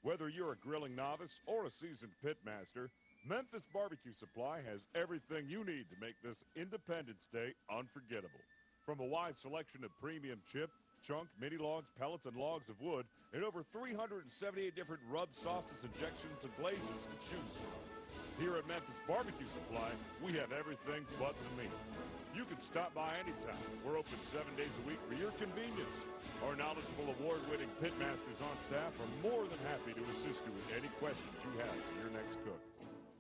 Whether you're a grilling novice or a seasoned pitmaster, Memphis Barbecue Supply has everything you need to make this Independence Day unforgettable. From a wide selection of premium chip, chunk, mini logs, pellets, and logs of wood, and over 378 different rubs, sauces, injections, and glazes to choose from. Here at Memphis Barbecue Supply, we have everything but the meat. You can stop by anytime. We're open 7 days a week for your convenience. Our knowledgeable, award-winning pitmasters on staff are more than happy to assist you with any questions you have for your next cook.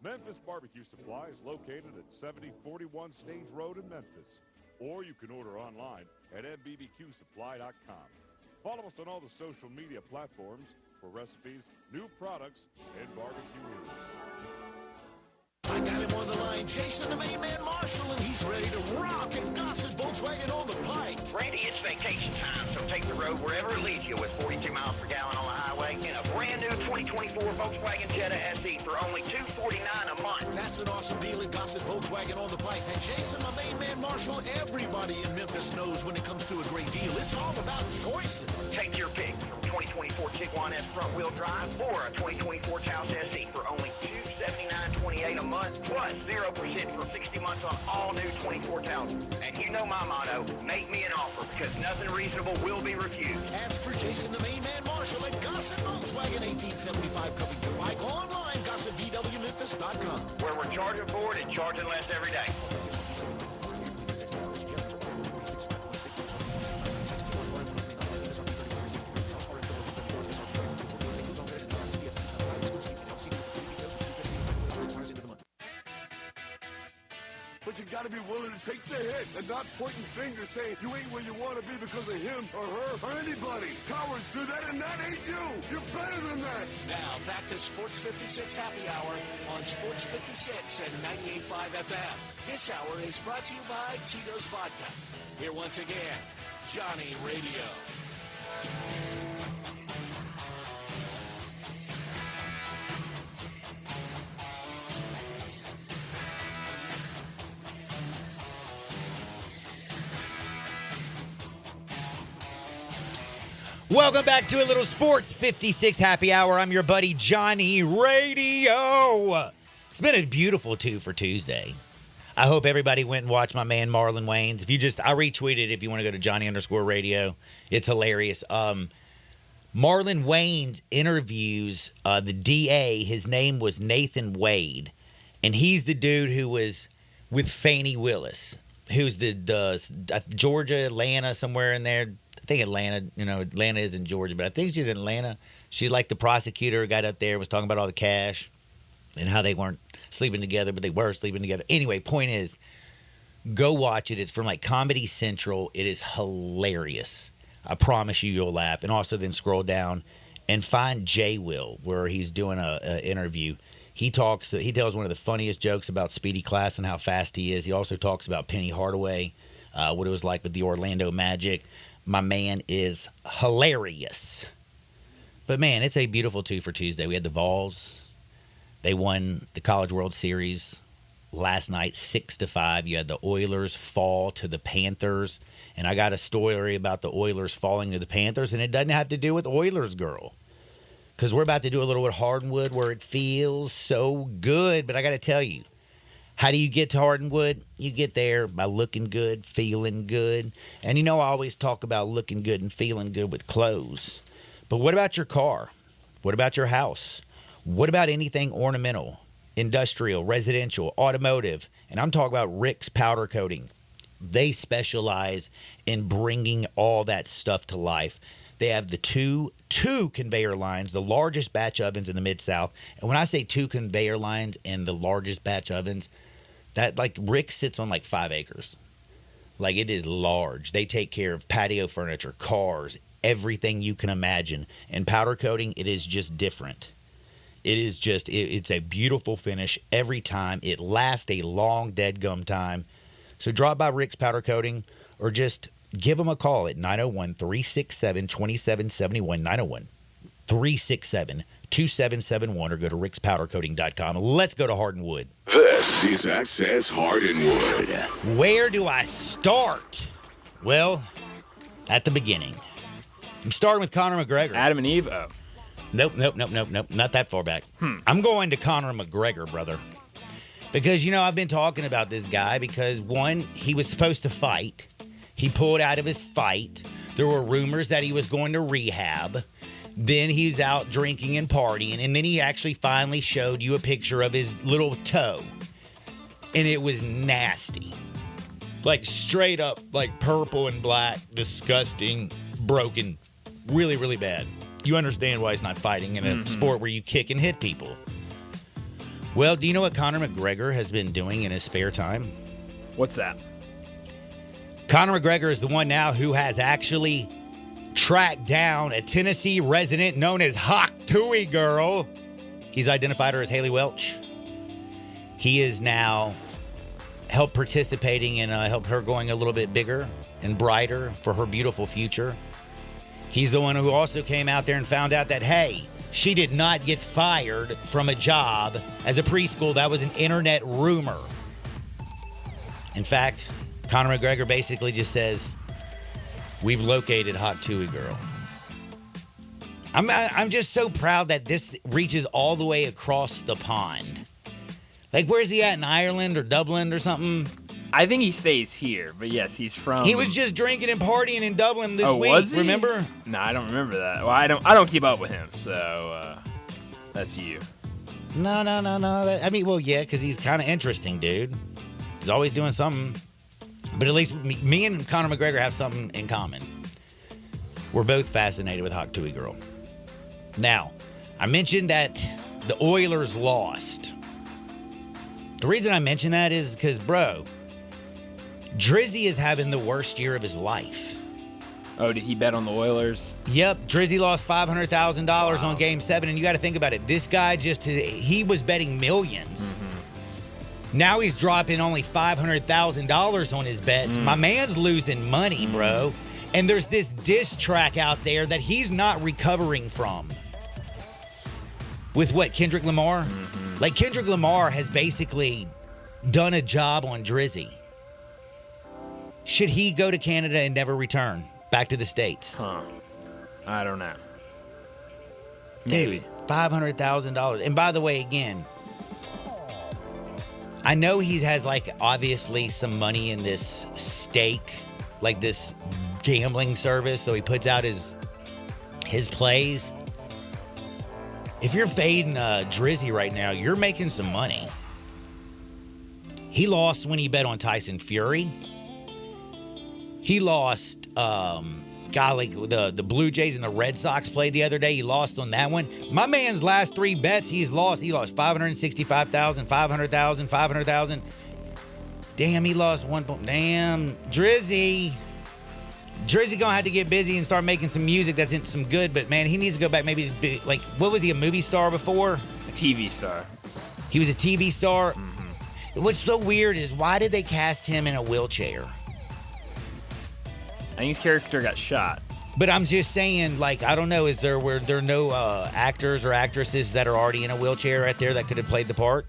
Memphis Barbecue Supply is located at 7041 Stage Road in Memphis, or you can order online at mbbqsupply.com. Follow us on all the social media platforms for recipes, new products, and barbecue news. I got him on the line, Jason, the main man Marshall, and he's ready to rock and Gossett Volkswagen on the pike. Randy, it's vacation time, so take the road wherever it leads you with 42 miles per gallon on the highway in a brand new 2024 Volkswagen Jetta SE for only $249 a month. That's an awesome deal at Gossett Volkswagen on the pike. And Jason, my main man Marshall, everybody in Memphis knows when it comes to a great deal, it's all about choices. Take your pick from 2024 Tiguan S front-wheel drive or a 2024 Taos SE for only $279.28 a month, plus 0% for 60 months on all new 24 Taos. And here's You know my motto, make me an offer, because nothing reasonable will be refused. Ask for Jason the Main Man Marshall at Gossett Volkswagen 1875 Covington Pike. Online, GossettVWMemphis.com. Where we're charging for it and charging less every day. But you got to be willing to take the hit and not pointing fingers saying you ain't where you want to be because of him or her or anybody. Cowards do that, and that ain't you. You're better than that. Now back to Sports 56 Happy Hour on Sports 56 and 98.5 FM. This hour is brought to you by Tito's Vodka. Here once again, Johnny Radio. Welcome back to a little Sports 56 Happy Hour. I'm your buddy Johnny Radio. It's been a beautiful 2 for Tuesday. I hope everybody went and watched my man Marlon Wayans. I retweeted if you want to go to Johnny_radio. It's hilarious. Marlon Wayans interviews the DA. His name was Nathan Wade, and he's the dude who was with Fani Willis, who's the Georgia, Atlanta, somewhere in there. I think Atlanta, Atlanta is in Georgia, but I think she's in Atlanta. She's like the prosecutor who got up there and was talking about all the cash and how they weren't sleeping together, but they were sleeping together. Anyway, point is, go watch it. It's from like Comedy Central. It is hilarious. I promise you'll laugh. And also then scroll down and find Jay Will, where he's doing a interview. He tells one of the funniest jokes about Speedy Class and how fast he is. He also talks about Penny Hardaway, what it was like with the Orlando Magic. My man is hilarious. But, man, it's a beautiful 2 for Tuesday. We had the Vols. They won the College World Series last night 6-5. You had the Oilers fall to the Panthers. And I got a story about the Oilers falling to the Panthers, and it doesn't have to do with Oilers girl. Because we're about to do a little with Hardwood where it feels so good. But I got to tell you, how do you get to Hardwood? You get there by looking good, feeling good. And I always talk about looking good and feeling good with clothes. But what about your car? What about your house? What about anything ornamental, industrial, residential, automotive? And I'm talking about Rick's Powder Coating. They specialize in bringing all that stuff to life. They have the two conveyor lines, the largest batch ovens in the Mid-South. And when I say 2 conveyor lines and the largest batch ovens, that like Rick sits on like 5 acres. Like it is large. They take care of patio furniture, cars, everything you can imagine. And powder coating, it is just different. It's a beautiful finish every time. It lasts a long dead gum time. So drop by Rick's Powder Coating or just give them a call at 901-367-2771, 901-367-2771, or go to rickspowdercoating.com. Let's go to Hardwood. This is Access Hardwood. Where do I start? Well, at the beginning. I'm starting with Conor McGregor. Adam and Eve? Oh. Nope. Not that far back. I'm going to Conor McGregor, brother. Because, I've been talking about this guy because, one, he was supposed to fight. He pulled out of his fight. There were rumors that he was going to rehab. Then he was out drinking and partying. And then he actually finally showed you a picture of his little toe. And it was nasty. Like straight up, like purple and black, disgusting, broken, really, really bad. You understand why he's not fighting in a sport where you kick and hit people. Well, do you know what Conor McGregor has been doing in his spare time? What's that? Conor McGregor is the one now who has actually tracked down a Tennessee resident known as Hawk Tuohy Girl. He's identified her as Haley Welch. He is now helped participating and helped her going a little bit bigger and brighter for her beautiful future. He's the one who also came out there and found out that, hey, she did not get fired from a job as a preschool. That was an internet rumor. In fact, Conor McGregor basically just says, we've located Hawk Tuohy Girl. I'm just so proud that this reaches all the way across the pond. Like, where's he at, in Ireland or Dublin or something? I think he stays here, but yes, he's from. He was just drinking and partying in Dublin this week. Was he? Remember? No, I don't remember that. Well, I don't keep up with him, so that's you. No. I mean, well, yeah, because he's kind of interesting, dude. He's always doing something. But at least me and Conor McGregor have something in common. We're both fascinated with Hawk Tuohy Girl. Now, I mentioned that the Oilers lost. The reason I mention that is because, bro, Drizzy is having the worst year of his life. Oh, did he bet on the Oilers? Yep, Drizzy lost $500,000 on Game 7, and you got to think about it. This guy he was betting millions. Mm-hmm. Now he's dropping only $500,000 on his bets. My man's losing money, bro. And there's this diss track out there that he's not recovering from. With what, Kendrick Lamar? Mm-hmm. Like, Kendrick Lamar has basically done a job on Drizzy. Should he go to Canada and never return back to the States? Huh. I don't know. Dude, $500,000. And by the way, again, I know he has, like, obviously some money in this stake, like this gambling service, so he puts out his plays. If you're fading Drizzy right now, you're making some money. He lost when he bet on Tyson Fury. He lost, like the Blue Jays and the Red Sox played the other day. He lost on that one. My man's last 3 bets, he's lost. He lost $565,000, $500,000, $500,000. Damn, he lost one point. Damn, Drizzy gonna have to get busy and start making some music that's in some good. But man, he needs to go back. Maybe to be, like, what was he, a movie star before? A TV star. He was a TV star. Mm-hmm. What's so weird is why did they cast him in a wheelchair? I think his character got shot. But I'm just saying, like, I don't know, were there no actors or actresses that are already in a wheelchair right there that could have played the part?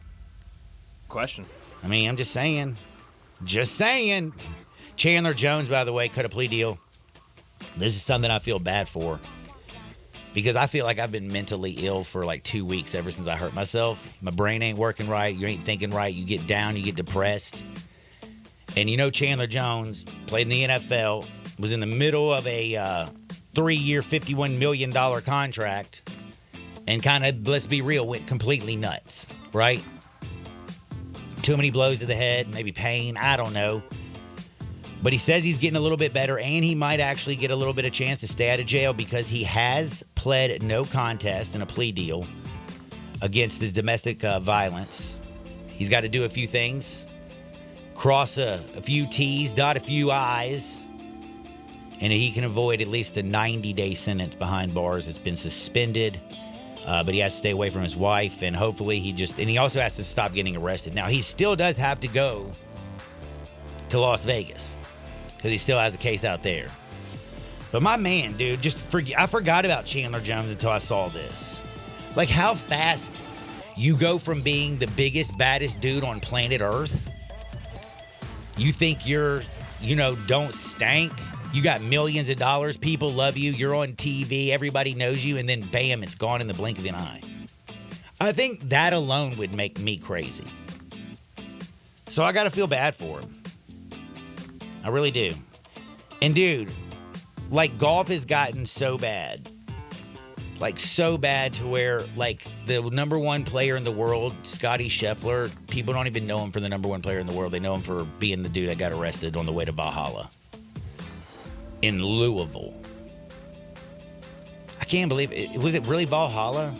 Question. I mean, I'm just saying. Just saying. Chandler Jones, by the way, cut a plea deal. This is something I feel bad for. Because I feel like I've been mentally ill for like 2 weeks ever since I hurt myself. My brain ain't working right. You ain't thinking right. You get down. You get depressed. And you know Chandler Jones played in the NFL, was in the middle of a 3-year, $51 million contract, and kind of, let's be real, went completely nuts, right? Too many blows to the head, maybe pain, I don't know. But he says he's getting a little bit better, and he might actually get a little bit of chance to stay out of jail because he has pled no contest in a plea deal against his domestic violence. He's got to do a few things, cross a few T's, dot a few I's, and he can avoid at least a 90-day sentence behind bars. It's been suspended, but he has to stay away from his wife, and hopefully and he also has to stop getting arrested. Now, he still does have to go to Las Vegas because he still has a case out there. But my man, dude, I forgot about Chandler Jones until I saw this. Like, how fast you go from being the biggest, baddest dude on planet Earth. You think don't stink. You got millions of dollars. People love you. You're on TV. Everybody knows you. And then, bam, it's gone in the blink of an eye. I think that alone would make me crazy. So I got to feel bad for him. I really do. And, dude, like, golf has gotten so bad. Like, so bad to where, like, the number one player in the world, Scotty Scheffler, people don't even know him for the number one player in the world. They know him for being the dude that got arrested on the way to Valhalla in Louisville. I can't believe it. Was it really Valhalla?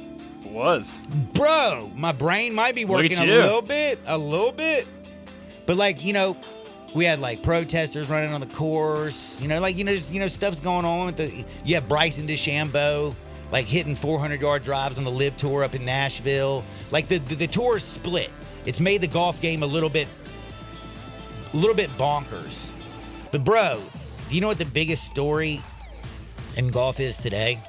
It was. Bro, my brain might be working a little bit. But, like, we had, like, protesters running on the course. Stuff's going on with you have Bryson DeChambeau, like, hitting 400-yard drives on the LIV Tour up in Nashville. Like, the tour is split. It's made the golf game a little bit bonkers. But, bro, do you know what the biggest story in golf is today?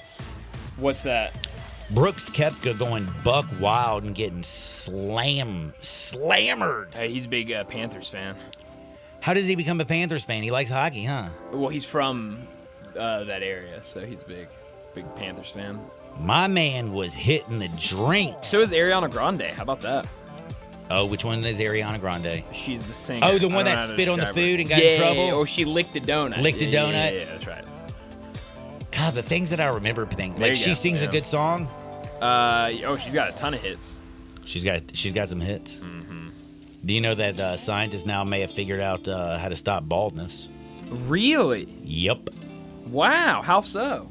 What's that? Brooks Koepka going buck wild and getting slammered. Hey, he's a big Panthers fan. How does he become a Panthers fan? He likes hockey, huh? Well, he's from that area, so he's a big Panthers fan. My man was hitting the drinks. So is Ariana Grande. How about that? Oh, which one is Ariana Grande? She's the singer. Oh, the I one don't know that how to spit on the describe food her. and got in trouble? Or she licked a donut. Licked a donut? Yeah, that's right. God, the things that I remember, There like you she go, sings a yeah. good song. She's got a ton of hits. She's got some hits. Mm-hmm. Do you know that scientists now may have figured out how to stop baldness? Really? Yep. Wow. How so?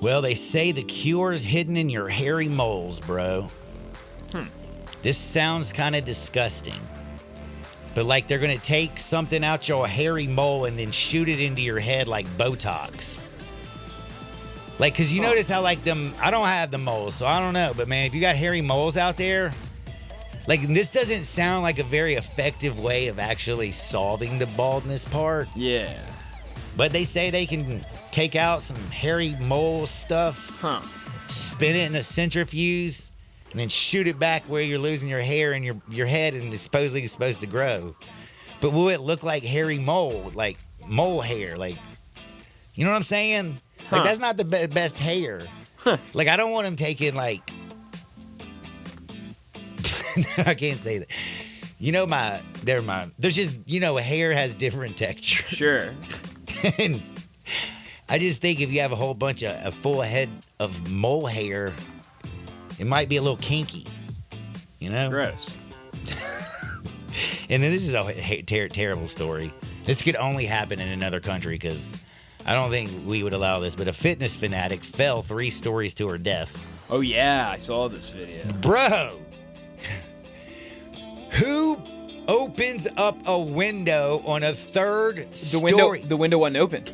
Well, they say the cure is hidden in your hairy moles, bro. This sounds kind of disgusting. But like they're going to take something out your hairy mole and then shoot it into your head like Botox. Like, because you notice how like I don't have the moles, so I don't know. But man, if you got hairy moles out there, like this doesn't sound like a very effective way of actually solving the baldness part. Yeah. But they say they can take out some hairy mole stuff, spin it in a centrifuge, and then shoot it back where you're losing your hair in your head and it's supposedly supposed to grow. But will it look like hairy mole, like mole hair? Like, you know what I'm saying? Like, that's not the best hair. Like, I don't want them taking, like... I can't say that. You know, never mind. There's just, hair has different textures. Sure. And I just think if you have a whole bunch of a full head of mole hair, it might be a little kinky. You know? Gross. And then this is a terrible story. This could only happen in another country because I don't think we would allow this. But a fitness fanatic fell 3 stories to her death. Oh, yeah. I saw this video. Bro! Who opens up a window on a 3rd story? The window wasn't open.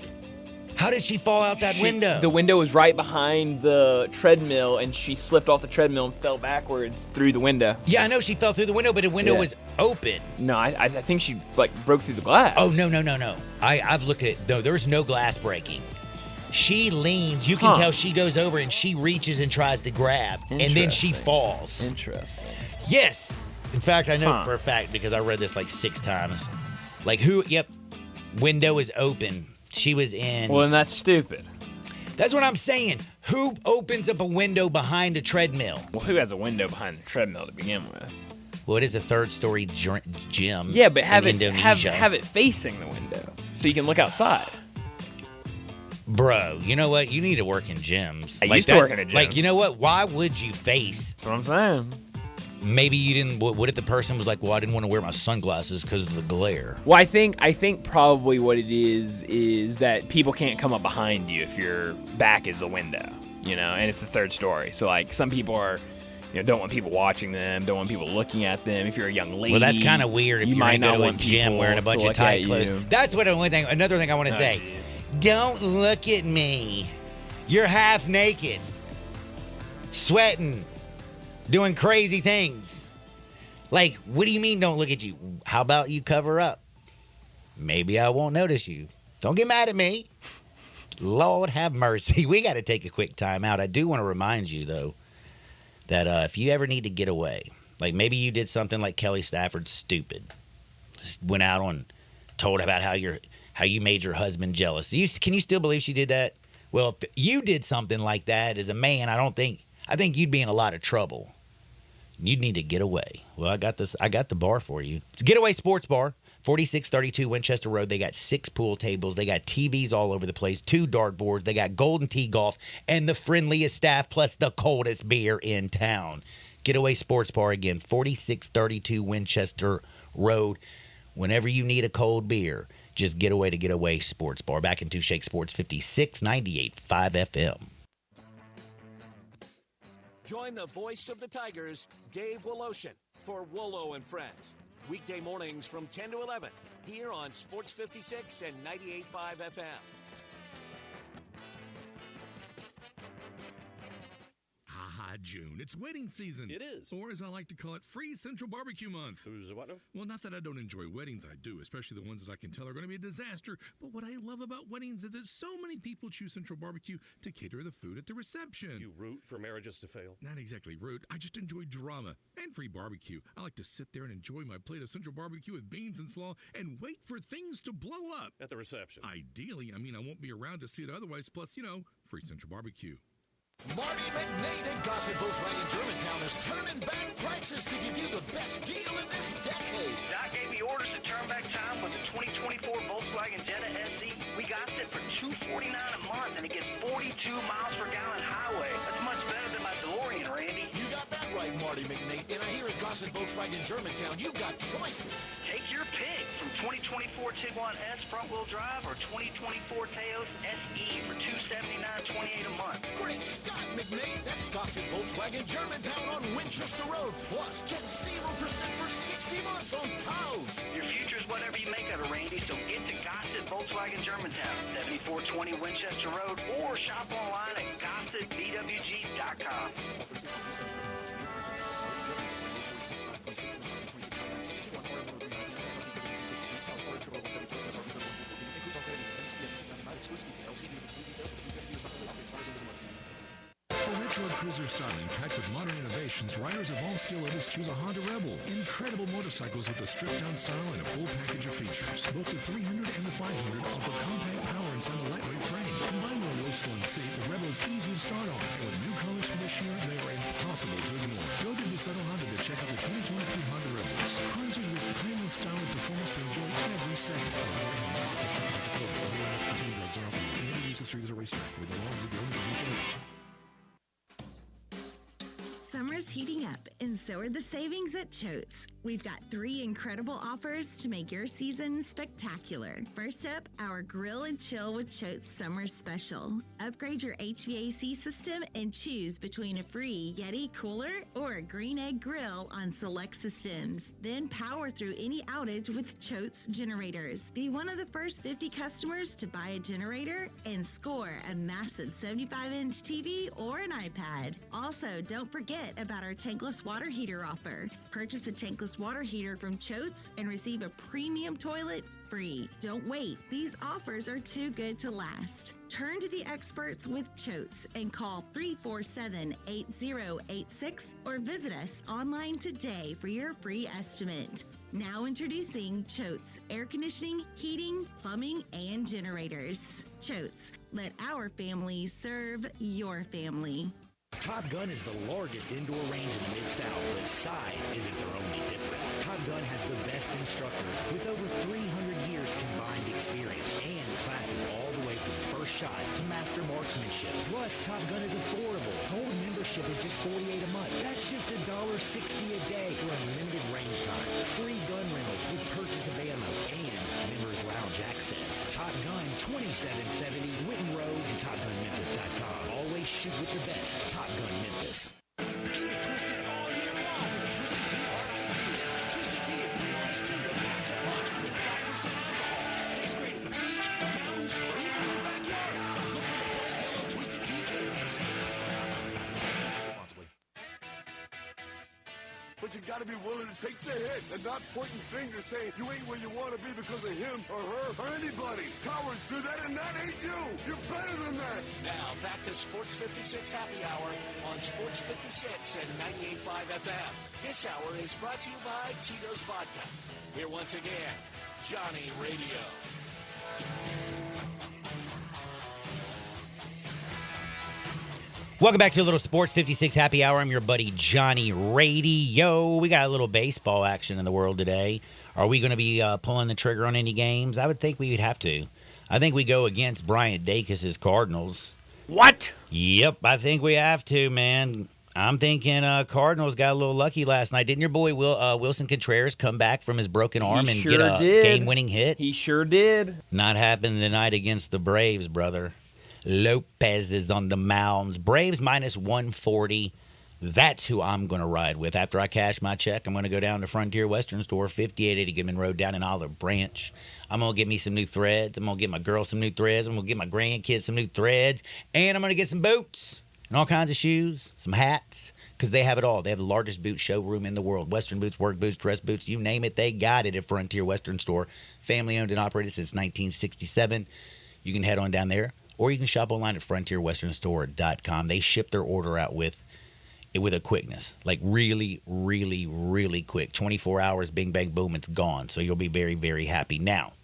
How did she fall out that window? The window was right behind the treadmill, and she slipped off the treadmill and fell backwards through the window. Yeah, I know she fell through the window, but the window was open. No, I think she broke through the glass. Oh, no. I've looked at it. No, there's no glass breaking. She leans. You can tell she goes over and she reaches and tries to grab, and then she falls. Interesting. Yes. In fact, I know for a fact because I read this like 6 times. Like window is open. She was in. Well, then that's stupid. That's what I'm saying. Who opens up a window behind a treadmill? Well, who has a window behind the treadmill to begin with? Well, it is a 3rd story gym. Yeah, but have in Indonesia. have it facing the window so you can look outside. Bro, you know what? You need to work in gyms. I used to work in a gym. Like, you know what? Why would you face? That's what I'm saying. Maybe you didn't. What if the person was like, "Well, I didn't want to wear my sunglasses because of the glare." Well, I think probably what it is that people can't come up behind you if your back is a window, and it's the 3rd story. So like some people are, don't want people watching them, don't want people looking at them. If you're a young lady, Well, that's kind of weird if you you're might going to not go to a want gym people wearing a bunch to of look tight at clothes. you. That's what another thing I want to say. Geez. Don't look at me. You're half naked, sweating, doing crazy things. Like, what do you mean don't look at you? How about you cover up? Maybe I won't notice you. Don't get mad at me. Lord have mercy. We got to take a quick time out. I do want to remind you, though, that if you ever need to get away, like maybe you did something like Kelly Stafford stupid. Just went out on, told about how you made your husband jealous. Can you still believe she did that? Well, if you did something like that as a man, I think you'd be in a lot of trouble. You'd need to get away. Well, I got the bar for you. It's Getaway Sports Bar, 4632 Winchester Road. They got 6 pool tables. They got TVs all over the place, 2 dartboards. They got Golden Tee Golf and the friendliest staff plus the coldest beer in town. Getaway Sports Bar again, 4632 Winchester Road. Whenever you need a cold beer, just get away to Getaway Sports Bar. Back into Shake Sports 56, 98.5 FM. Join the voice of the Tigers, Dave Woloshin, for Wolo and Friends. Weekday mornings from 10 to 11, here on Sports 56 and 98.5 FM. Ah, June. It's wedding season. It is. Or as I like to call it, Free Central Barbecue Month. Who's what now? Well, not that I don't enjoy weddings. I do, especially the ones that I can tell are going to be a disaster. But what I love about weddings is that so many people choose Central Barbecue to cater the food at the reception. You root for marriages to fail? Not exactly root. I just enjoy drama and free barbecue. I like to sit there and enjoy my plate of Central Barbecue with beans and slaw and wait for things to blow up. At the reception? Ideally. I won't be around to see it otherwise. Plus, Free Central Barbecue. Marty McNate at Gossett Volkswagen Germantown is turning back prices to give you the best deal in this decade. Doc gave me orders to turn back time with the 2024 Volkswagen Jetta SE. We got it for $249 a month, and it gets 42 miles per gallon highway. That's much better than my DeLorean, Randy. You got that right, Marty McNate. And I hear at Gossett Volkswagen Germantown, you got choices. Take your pick from 2024 Tiguan S front-wheel drive or 2024 Teos SE for $279.28 a month. Great Scott, McNate. That's Gossett Volkswagen Germantown on Winchester Road. Plus, get 0% for 60 months on Taos. Your future is whatever you make of it, Randy, so get to Gossett Volkswagen Germantown, 7420 Winchester Road, or shop online at GossettVWG.com. For retro cruiser styling packed with modern innovations, riders of all skill levels choose a Honda Rebel. Incredible motorcycles with a stripped-down style and a full package of features. Both the 300 and the 500 offer compact power inside a lightweight frame. Combined with a low slim seat, the Rebel is easy to start on. And with new colors for this year, they are impossible to ignore. Go to Desato Honda to check out the 2023 Honda Rebels. Cruisers with premium style and performance to enjoy every second. Use the street as a racetrack with the law of your own driving. Summer's heating up, and so are the savings at Choate's. We've got 3 incredible offers to make your season spectacular. First up, our Grill and Chill with Choate's Summer Special. Upgrade your HVAC system and choose between a free Yeti cooler or a Green Egg grill on select systems. Then power through any outage with Choate's generators. Be one of the first 50 customers to buy a generator and score a massive 75-inch TV or an iPad. Also, don't forget about our tankless water heater offer. Purchase a tankless water heater from Choate's and receive a premium toilet free. Don't wait. These offers are too good to last. Turn to the experts with Choate's and call 347-8086 or visit us online today for your free estimate. Now introducing Choate's air conditioning, heating, plumbing, and generators. Choate's, let our family serve your family. Top Gun is the largest indoor range in the Mid-South, but size isn't their only difference. Top Gun has the best instructors with over 300 years combined experience and classes all the way from first shot to master marksmanship. Plus, Top Gun is affordable. Gold membership is just $48 a month. That's just $1.60 a day for unlimited range time. Free gun rentals with purchase of ammo and members lounge access. Top Gun 2770 Whitten Road and TopGunMemphis.com. Always shoot with the best. Top Gun Memphis. Keep it twisted all year long with Twisted Tea Hard Iced Tea. Twisted Tea is real iced tea that packs a punch with 5% alcohol. Tastes great at the beach, mountains, or even in your backyard. Look for the bright yellow Twisted Tea flavors. Responsibly. But you gotta be willing to take the hit and not pointing fingers saying you ain't where you want to be because of him or her or anybody. Cowards do that and that ain't you. You're better than that. Now back to Sports 56 Happy Hour on Sports 56 and 98.5 FM. This hour is brought to you by Tito's Vodka. Here once again, Johnny Radio. Welcome back to a little Sports 56 Happy Hour. I'm your buddy Johnny Radio. We got a little baseball action in the world today. Are we going to be pulling the trigger on any games? I would think we would have to. I think we go against Bryant Dacus' Cardinals. What? Yep, I think we have to, man. I'm thinking Cardinals got a little lucky last night. Didn't your boy Wilson Contreras come back from his broken arm and get a game-winning hit? He sure did. Not happened tonight against the Braves, brother. Lopez is on the mounds. Braves minus 140. That's who I'm going to ride with. After I cash my check, I'm going to go down to Frontier Western Store, 5880 Goodman Road down in Olive Branch. I'm going to get me some new threads. I'm going to get my girl some new threads. I'm going to get my grandkids some new threads. And I'm going to get some boots and all kinds of shoes, some hats, because they have it all. They have the largest boot showroom in the world. Western boots, work boots, dress boots, you name it, they got it at Frontier Western Store. Family owned and operated since 1967. You can head on down there. Or you can shop online at FrontierWesternStore.com. They ship their order out with a quickness, like really, really, really quick. 24 hours, bing, bang, boom, it's gone. So you'll be very, very happy. Now,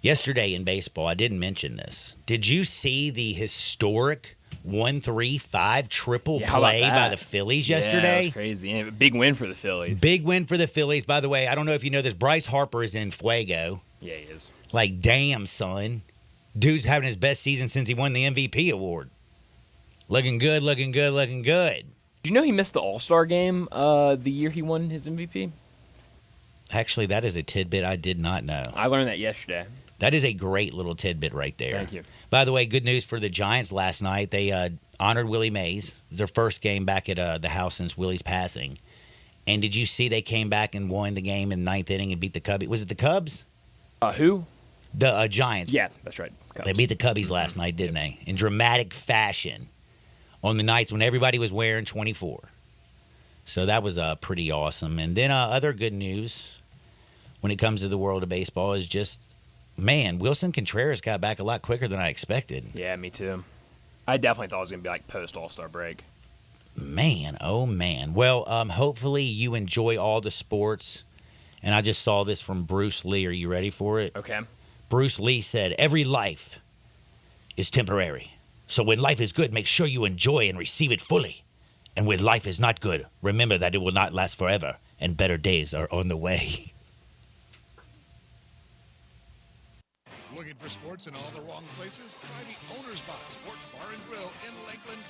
yesterday in baseball, I didn't mention this. Did you see the historic 1-3-5 triple Yeah, how about play by that? the Phillies Yeah, that yesterday. was crazy. And a big win for the Phillies. Big win for the Phillies. By the way, I don't know if you know this. Bryce Harper is in Fuego. Yeah, he is. Like, damn, son. Dude's having his best season since he won the MVP award. Looking good, looking good, looking good. Do you know he missed the All-Star game the year he won his MVP? Actually, that is a tidbit I did not know. I learned that yesterday. That is a great little tidbit right there. Thank you. By the way, good news for the Giants last night. They honored Willie Mays. It was their first game back at the house since Willie's passing. And did you see they came back and won the game in the ninth inning and beat the Cubbies? Was it the Cubs? Who? The Giants. Yeah, that's right. They beat the Cubbies last night, didn't they? In dramatic fashion on the nights when everybody was wearing 24. So that was pretty awesome. And then other good news when it comes to the world of baseball is just, man, Wilson Contreras got back a lot quicker than I expected. Yeah, me too. I definitely thought it was going to be like post All-Star break. Man, oh man. Well, hopefully you enjoy all the sports. And I just saw this from Bruce Lee. Are you ready for it? Okay. Bruce Lee said, every life is temporary. So when life is good, make sure you enjoy and receive it fully. And when life is not good, remember that it will not last forever and better days are on the way. Looking for sports in all the wrong places? Try the Owner's Box Sports Bar and Grill in Lakeland.